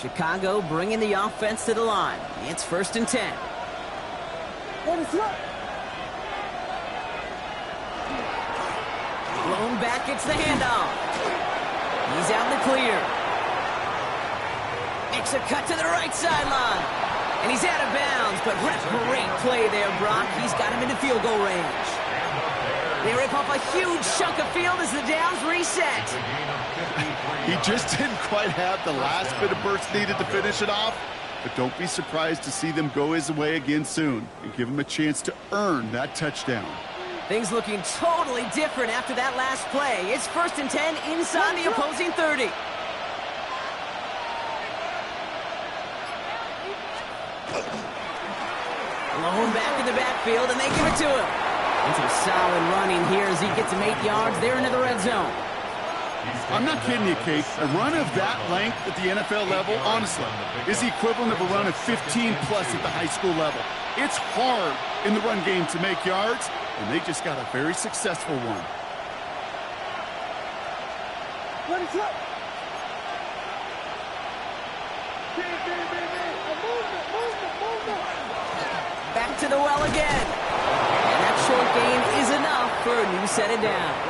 Chicago bringing the offense to the line. It's 1st and 10. Blown back, it's the handoff. He's out in the clear. Makes a cut to the right sideline. And he's out of bounds, but what a great play there, Brock. He's got him into field goal range. They rip off a huge chunk of field as the downs reset. He just didn't quite have the last bit of burst needed to finish it off, but don't be surprised to see them go his way again soon and give him a chance to earn that touchdown. Things looking totally different after that last play. It's 1st and 10 inside the opposing 30. Blown back in the backfield, and they give it to him. And some solid running here as he gets him 8 yards. They're into the red zone. I'm not kidding you, Kate. A run of that length at the NFL level, honestly, is the equivalent of a run of 15-plus at the high school level. It's hard in the run game to make yards, and they just got a very successful one. Back to the well again. And that short gain is enough for a new set of downs.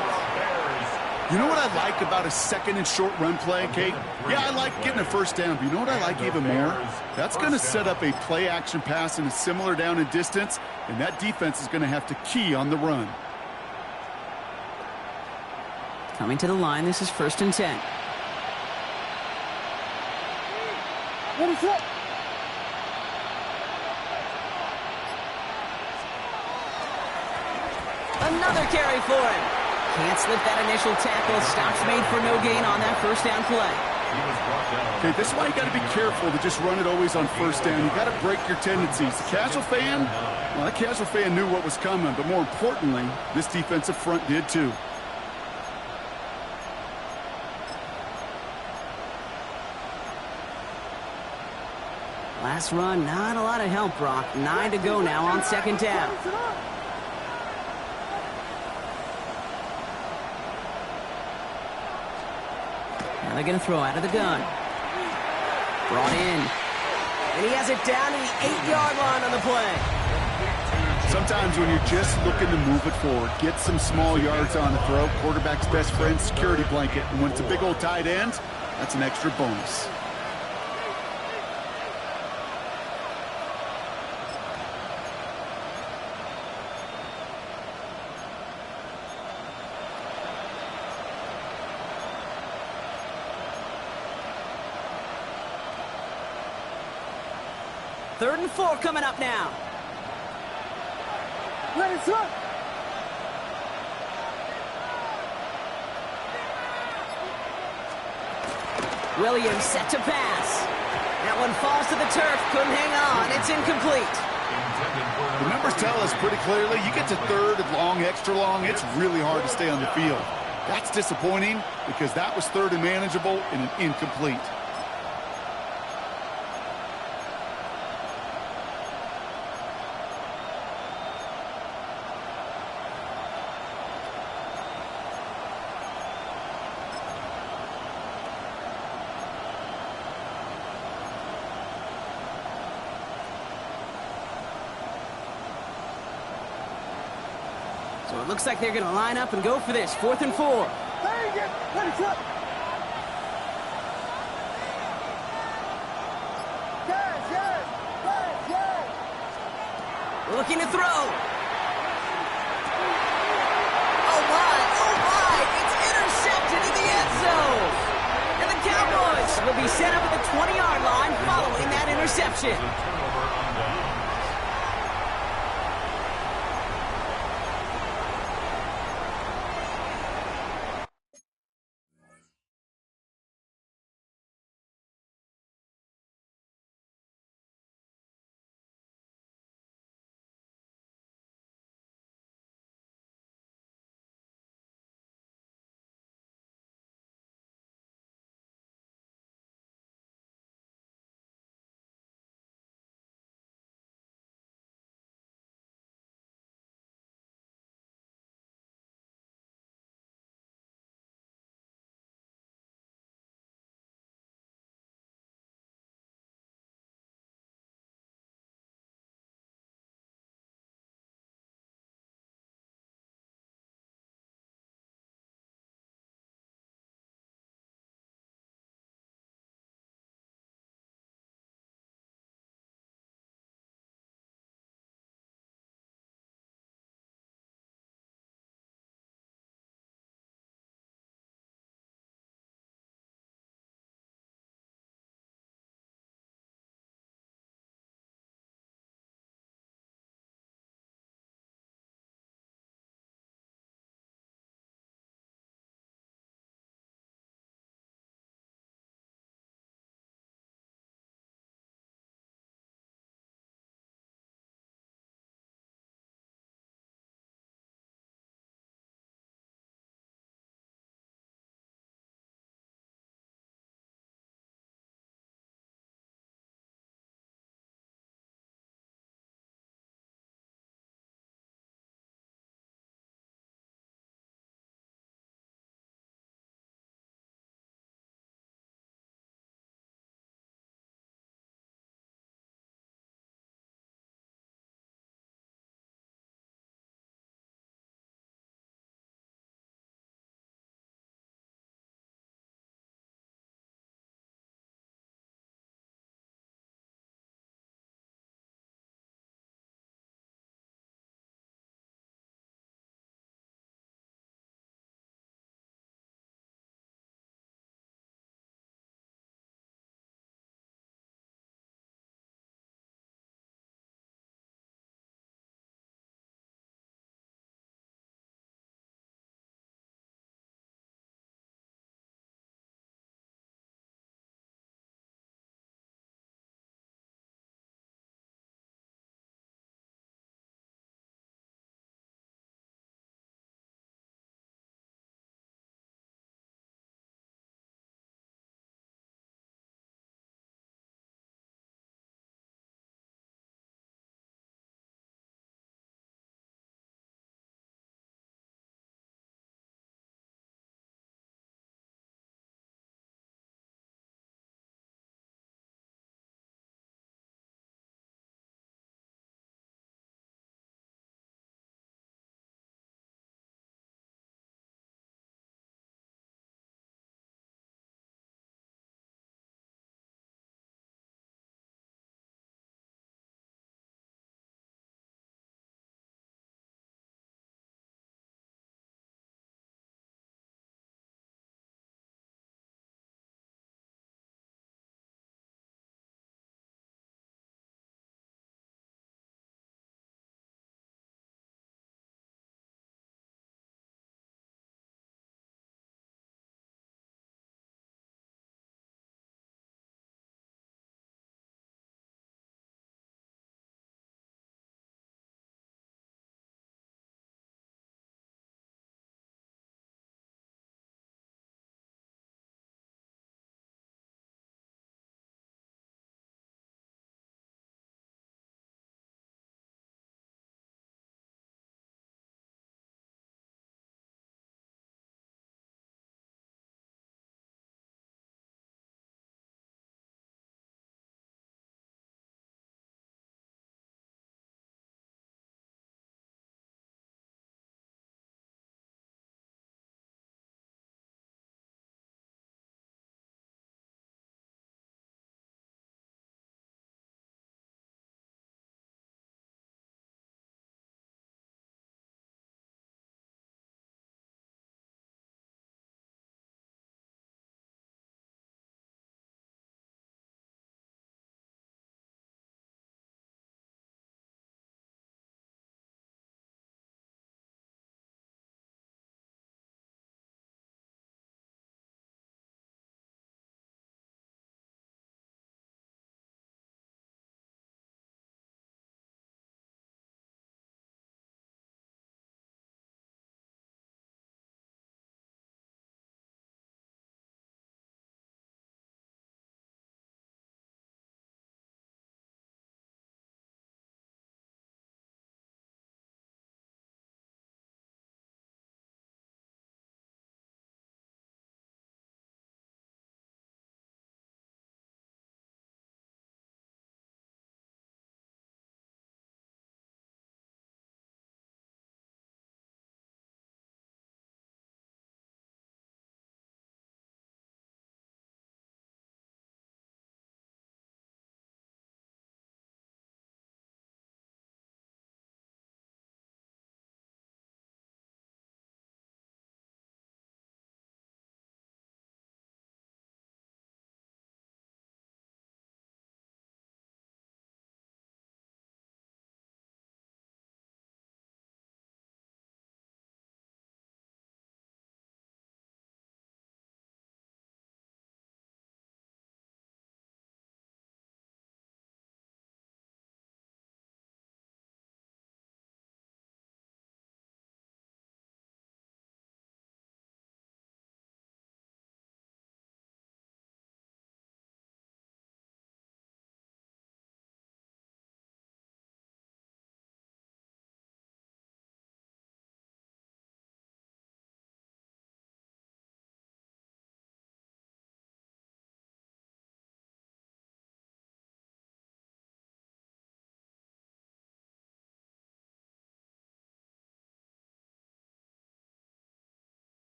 You know what I like about a 2nd and short run play, Kate? Yeah, I like getting a 1st down, but you know what I like even more? That's going to set up a play-action pass in a similar down and distance, and that defense is going to have to key on the run. Coming to the line, this is 1st and 10. Another carry for him. Can't slip that initial tackle. Stops made for no gain on that 1st down play. Okay, this is why you got to be careful to just run it always on 1st down. You got to break your tendencies. The casual fan, well, that casual fan knew what was coming, but more importantly, this defensive front did too. Last run, not a lot of help, Brock. 9 to go now on 2nd down. Now they're going to throw out of the gun. Brought in. And he has it down to the 8-yard line on the play. Sometimes when you're just looking to move it forward, get some small yards on the throw, quarterback's best friend, security blanket. And when it's a big old tight end, that's an extra bonus. Third and 4 coming up now. Williams set to pass. That one falls to the turf. Couldn't hang on. It's incomplete. The numbers tell us pretty clearly, you get to 3rd and long, extra long, it's really hard to stay on the field. That's disappointing because that was 3rd and manageable and an incomplete. So it looks like they're going to line up and go for this. 4th and 4. Looking to throw. Oh my, it's intercepted in the end zone. And the Cowboys will be set up at the 20-yard line following that interception.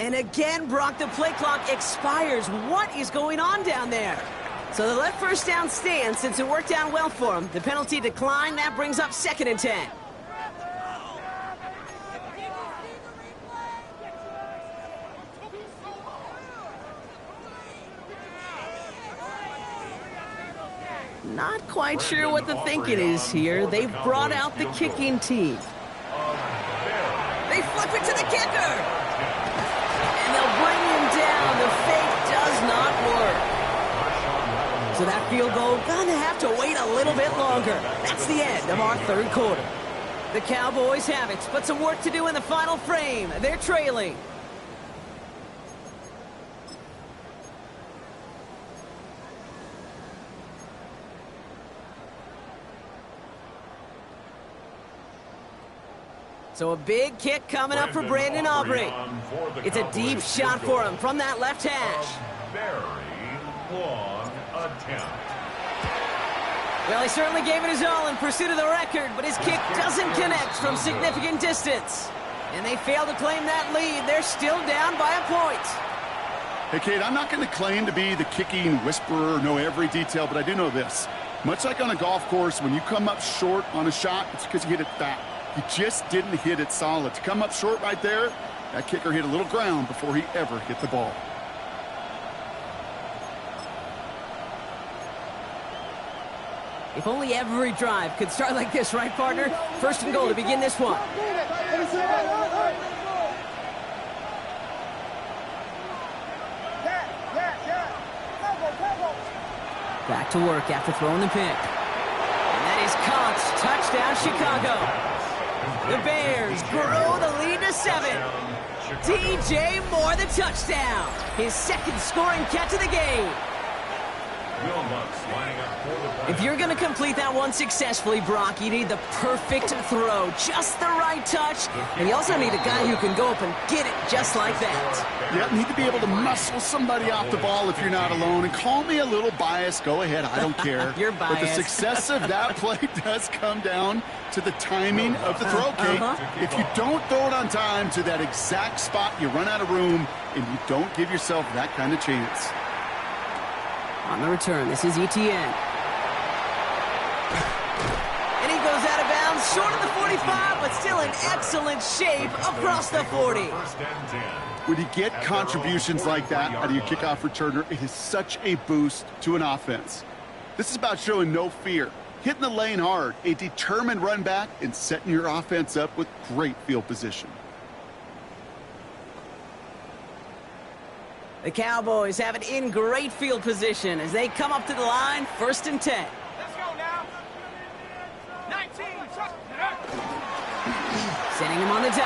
And again, Brock, the play clock expires. What is going on down there? So they let first down stand since it worked out well for them. The penalty declined. That brings up 2nd and 10. Not quite sure what the thinking is here. They've brought out the kicking team. They flip it to the kicker. And they'll bring him down. The fake does not work. So that field goal gonna have to wait a little bit longer. That's the end of our 3rd quarter. The Cowboys have it, but some work to do in the final frame. They're trailing. So a big kick coming up for Brandon Aubrey. It's a deep shot for him from that left hash. Very long attempt. Well, he certainly gave it his all in pursuit of the record, but his kick doesn't connect from significant distance. And they fail to claim that lead. They're still down by a point. Hey, Kate, I'm not going to claim to be the kicking whisperer or know every detail, but I do know this. Much like on a golf course, when you come up short on a shot, it's because you hit it fat. You just didn't hit it solid. To come up short right there, that kicker hit a little ground before he ever hit the ball. If only every drive could start like this, right, partner? 1st and goal to begin this one. Back to work after throwing the pick. And that is caught. Touchdown, Chicago. The Bears grow the lead to 7. DJ Moore, the touchdown. His 2nd scoring catch of the game. If you're going to complete that one successfully, Brock, you need the perfect throw, just the right touch, and you also need a guy who can go up and get it just like that. Yeah, need to be able to muscle somebody off the ball if you're not alone. And call me a little biased. Go ahead. I don't care. You're biased. But the success of that play does come down to the timing of the throw, Kate. If you don't throw it on time to that exact spot, you run out of room, and you don't give yourself that kind of chance. On the return, this is ETN. And he goes out of bounds, short of the 45, but still in excellent shape across the 40. When you get contributions like that out of your kickoff returner, it is such a boost to an offense. This is about showing no fear, hitting the lane hard, a determined run back, and setting your offense up with great field position. The Cowboys have it in great field position as they come up to the line, 1st and 10. Let's go now. 19. Sending him on the dive.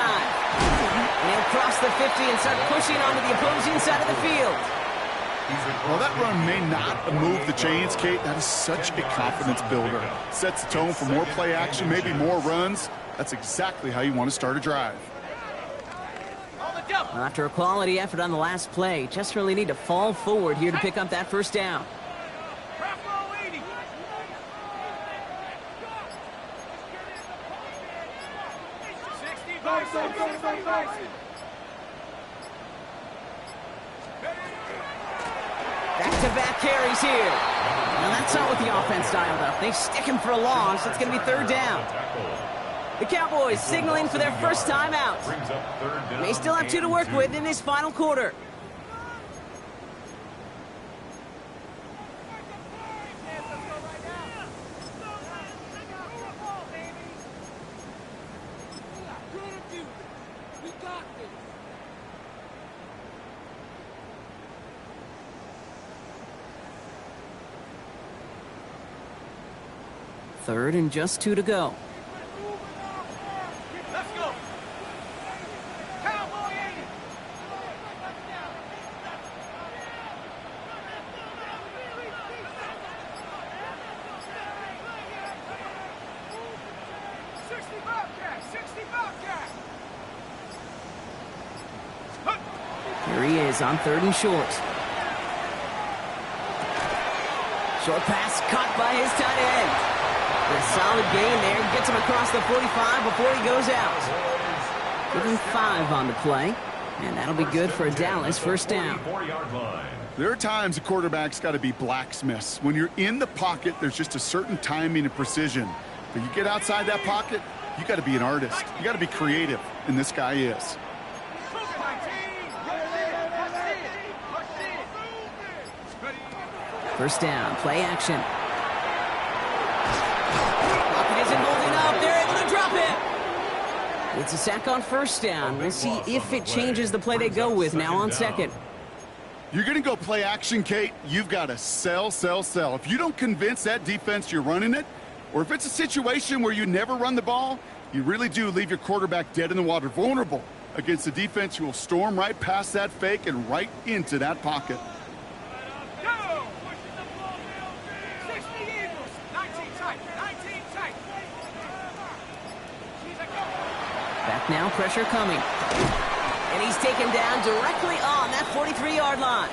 And he'll cross the 50 and start pushing onto the opposing side of the field. Well, that run may not move the chains, Kate. That is such a confidence builder. Sets the tone for more play action, maybe more runs. That's exactly how you want to start a drive. Well, after a quality effort on the last play, just really need to fall forward here to pick up that 1st down. Back-to-back carries here. Now that's not what the offense dialed up. They stick him for a loss. It's going to be 3rd down. The Cowboys signaling for their first time out. They still have 2 to work with in this final quarter. Third and just 2 to go. Let's go. Cowboy 80. Here he is on 3rd and short. Short pass caught by his tight end. A solid gain there. Gets him across the 45 before he goes out. Giving 5 on the play. And that'll be good for a Dallas first down. 44-yard line. There are times a quarterback's got to be blacksmiths. When you're in the pocket, there's just a certain timing and precision. But you get outside that pocket, you got to be an artist. You got to be creative, and this guy is. First down, play action. Pocket isn't holding up. They're able to drop it. It's a sack on first down. We'll see if it changes the play they go with now on second. You're going to go play action, Kate. You've got to sell, sell, sell. If you don't convince that defense you're running it, or if it's a situation where you never run the ball, you really do leave your quarterback dead in the water, vulnerable against a defense who will storm right past that fake and right into that pocket. Back now, pressure coming. And he's taken down directly on that 43-yard line.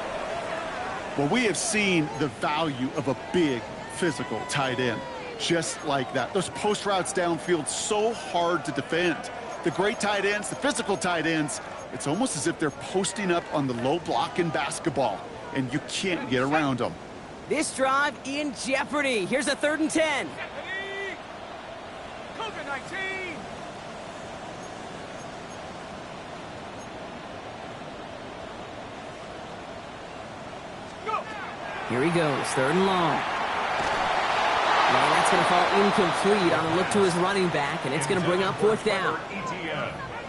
Well, we have seen the value of a big, physical tight end. Just like that. Those post routes downfield, so hard to defend. The great tight ends, the physical tight ends, it's almost as if they're posting up on the low block in basketball, and you can't get around them. This drive in jeopardy. Here's a 3rd and 10. Here he goes, 3rd and long. And that's going to fall incomplete on a look to his running back, and it's going to bring up 4th down.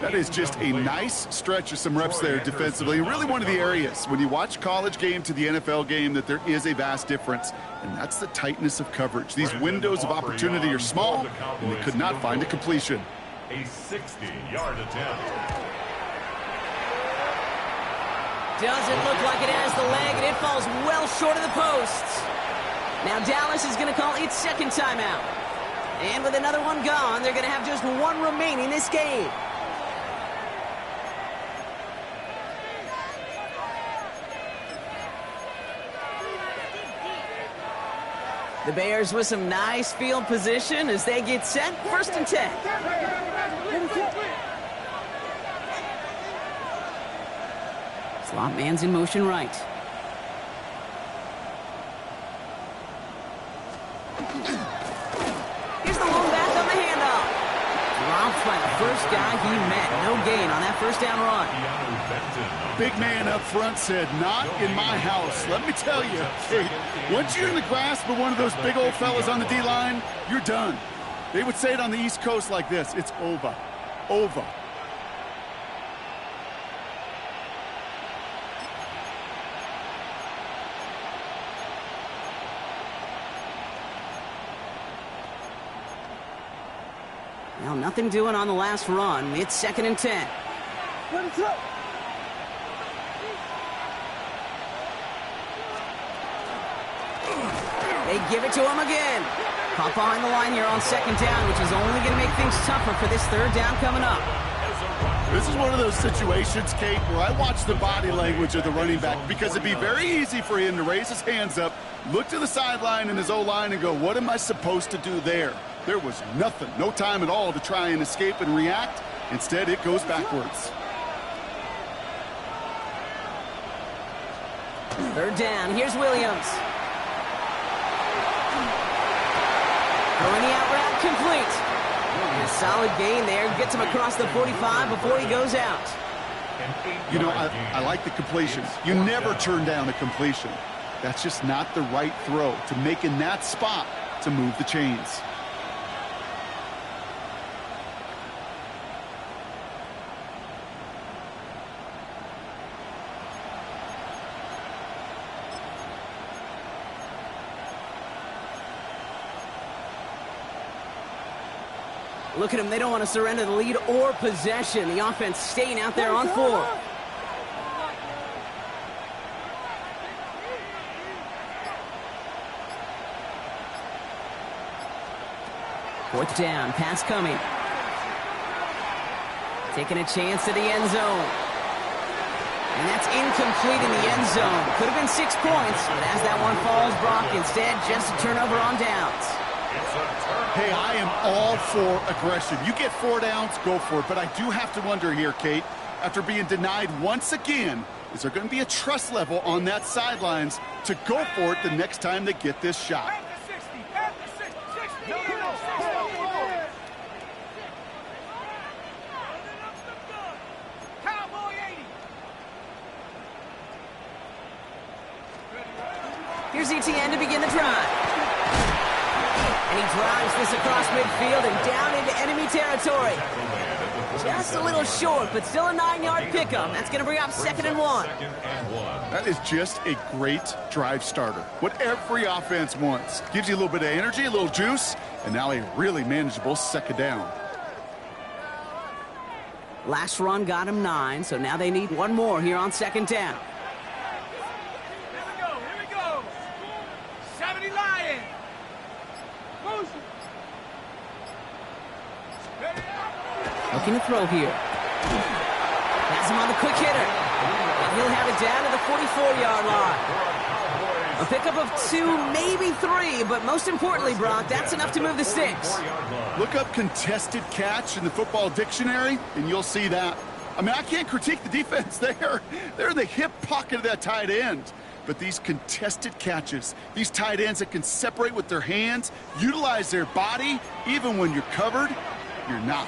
That is just a nice stretch of some reps there defensively. Really one of the areas when you watch college game to the NFL game that there is a vast difference, and that's the tightness of coverage. These windows of opportunity are small, and they could not find a completion. A 60-yard attempt. Doesn't look like it has the leg, and it falls well short of the posts. Now Dallas is going to call its 2nd timeout. And with another one gone, they're going to have just one remaining this game. The Bears with some nice field position as they get set. 1st and 10. Slot man's in motion right. Here's the lone back on the handoff. Dropped by the first guy he met. No gain on that 1st down run. Big man up front said, not in my house. Let me tell you, Kate, once you're in the grasp of one of those big old fellas on the D-line, you're done. They would say it on the East Coast like this, it's over. Over. Well, nothing doing on the last run. It's 2nd and 10. They give it to him again. Caught behind the line here on 2nd down, which is only going to make things tougher for this 3rd down coming up. This is one of those situations, Kate, where I watch the body language of the running back because it'd be very easy for him to raise his hands up, look to the sideline in his O-line and go, what am I supposed to do there? There was nothing, no time at all to try and escape and react. Instead, it goes backwards. 3rd down, here's Williams. Throwing the out route complete. A solid gain there, gets him across the 45 before he goes out. You know, I like the completion. You never turn down a completion. That's just not the right throw to make in that spot to move the chains. Look at them. They don't want to surrender the lead or possession. The offense staying out there on 4. Fourth down. Pass coming. Taking a chance to the end zone. And that's incomplete in the end zone. Could have been 6 points, but as that one falls, Brock, instead just a turnover on downs. Hey, I am all for aggression. You get 4 downs, go for it. But I do have to wonder here, Kate, after being denied once again. Is there going to be a trust level on that sidelines to go for it the next time they get this shot? Here's ETN to begin the drive. And he drives this across midfield and down into enemy territory. Just a little short, but still a 9-yard pickup. That's going to bring up 2nd and 1. That is just a great drive starter. What every offense wants. Gives you a little bit of energy, a little juice, and now a really manageable 2nd down. Last run got him 9, so now they need one more here on 2nd down. Looking to throw here. Has him on the quick hitter. And he'll have it down to the 44-yard line. A pickup of 2, maybe 3, but most importantly, Brock, that's enough to move the sticks. Look up contested catch in the football dictionary, and you'll see that. I mean, I can't critique the defense there. They're in the hip pocket of that tight end. But these contested catches, these tight ends that can separate with their hands, utilize their body, even when you're covered, you're not.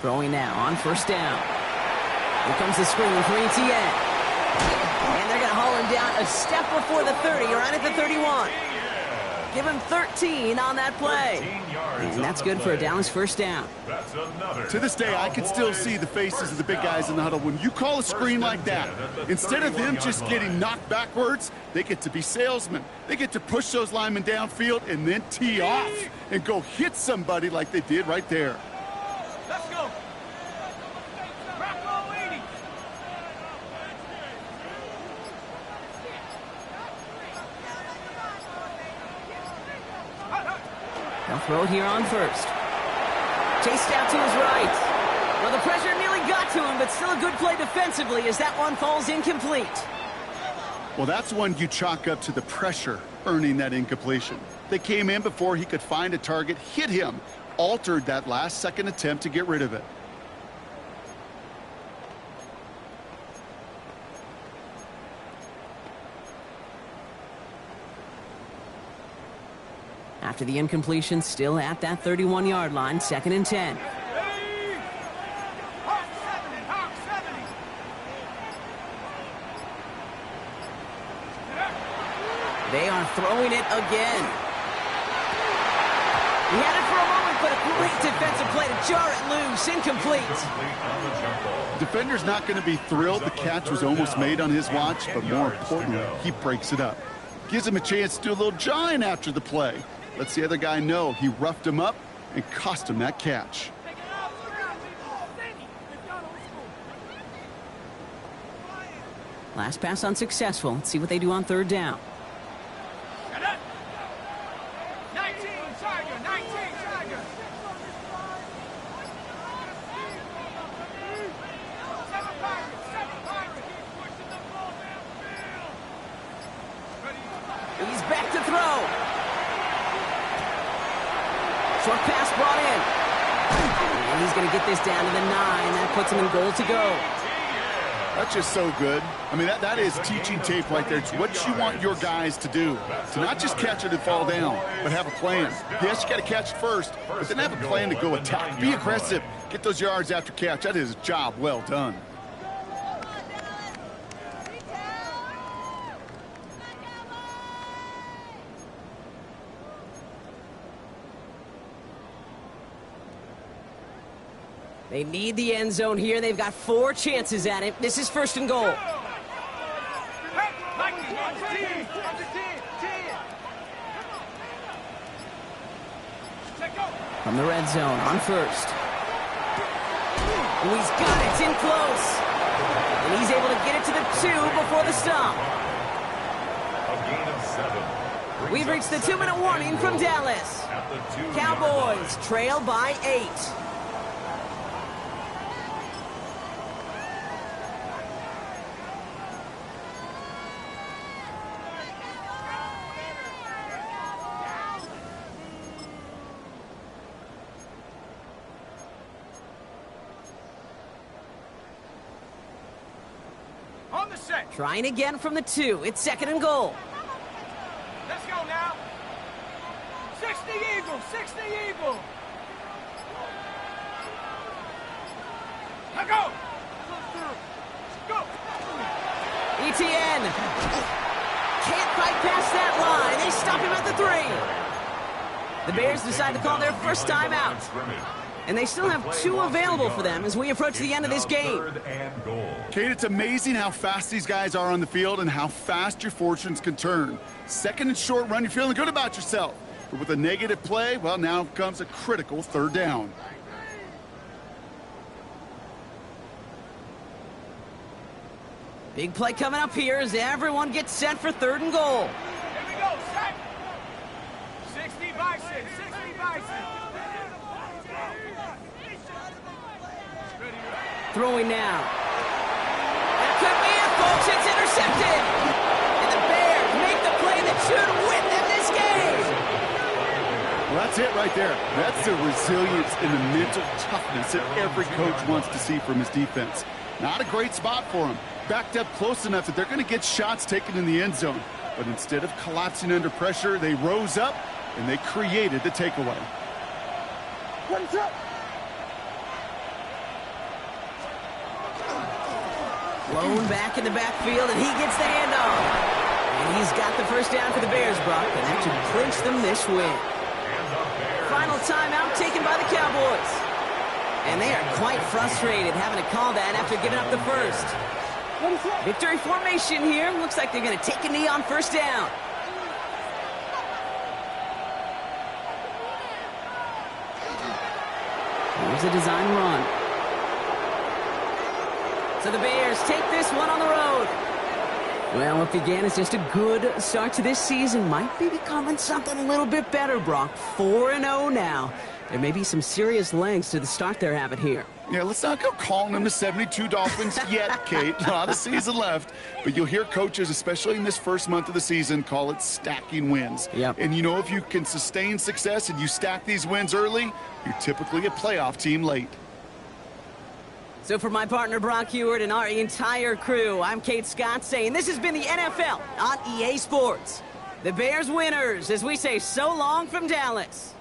Throwing now on 1st down. Here comes the screen for ETN. And they're going to haul him down a step before the 30, right at the 31. Give him 13 on that play. And that's good for a Dallas 1st down. To this day, I can still see the faces of the big guys in the huddle. When you call a screen like that, instead of them just getting knocked backwards, they get to be salesmen. They get to push those linemen downfield and then tee off and go hit somebody like they did right there. Let's go. They'll throw it here on 1st. Chased out to his right. Well, the pressure nearly got to him, but still a good play defensively as that one falls incomplete. Well, that's one you chalk up to the pressure earning that incompletion. They came in before he could find a target, hit him, altered that last-second attempt to get rid of it. After the incompletion, still at that 31-yard line, 2nd and 10. They are throwing it again. He had it for a moment, but a great defensive play to jar it loose, incomplete. Defender's not going to be thrilled the catch was almost made on his watch, but more importantly, he breaks it up. Gives him a chance to do a little jawing after the play. Lets the other guy know he roughed him up and cost him that catch. Last pass unsuccessful. Let's see what they do on 3rd down. He's back to throw. Short pass brought in. And he's going to get this down to the 9. That puts him in goal to go. That's just so good. I mean, that is teaching tape right there. It's what you want your guys to do. To not just catch it and fall down, but have a plan. Yes, you got to catch it first, but then have a plan to go attack. Be aggressive. Get those yards after catch. That is a job well done. They need the end zone here. They've got 4 chances at it. This is 1st and goal. From the red zone on 1st. Oh, he's got it. It's in close. And he's able to get it to the 2 before the stop. A gain of 7. We've reached the 2-minute warning from Dallas. Cowboys trail by 8. Trying again from the 2. It's 2nd and goal. Let's go now. 60 Eagles, 60 Eagles. Now go. Go. ETN can't fight past that line. They stop him at the 3. The Bears decide to call their first timeout. And they still have 2 available for them as we approach the end of this game. Kate, it's amazing how fast these guys are on the field and how fast your fortunes can turn. 2nd and short run, you're feeling good about yourself. But with a negative play, well, now comes a critical 3rd down. Big play coming up here as everyone gets set for 3rd and goal. Here we go, set. 60 Bison, 60 Bison. Throwing now. That could be it, folks. It's intercepted. And the Bears make the play that should win them this game. Well, that's it right there. That's the resilience and the mental toughness that every coach wants to see from his defense. Not a great spot for him. Backed up close enough that they're going to get shots taken in the end zone. But instead of collapsing under pressure, they rose up and they created the takeaway. What's up? Blown back in the backfield, and he gets the handoff. And he's got the first down for the Bears, Brock, and that should clinch them this win. Final timeout taken by the Cowboys. And they are quite frustrated having to call that after giving up the first. Victory formation here. Looks like they're going to take a knee on first down. Here's a design run. So the Bears take this one on the road. Well, what began as just a good start to this season might be becoming something a little bit better, Brock. 4-0 now. There may be some serious legs to the start they're having here. Yeah, let's not go calling them the 72 Dolphins yet, Kate. A lot of season left. But you'll hear coaches, especially in this first month of the season, call it stacking wins. Yep. And you know, if you can sustain success and you stack these wins early, you're typically a playoff team late. So for my partner Brock Heward and our entire crew, I'm Kate Scott saying this has been the NFL on EA Sports. The Bears winners as we say so long from Dallas.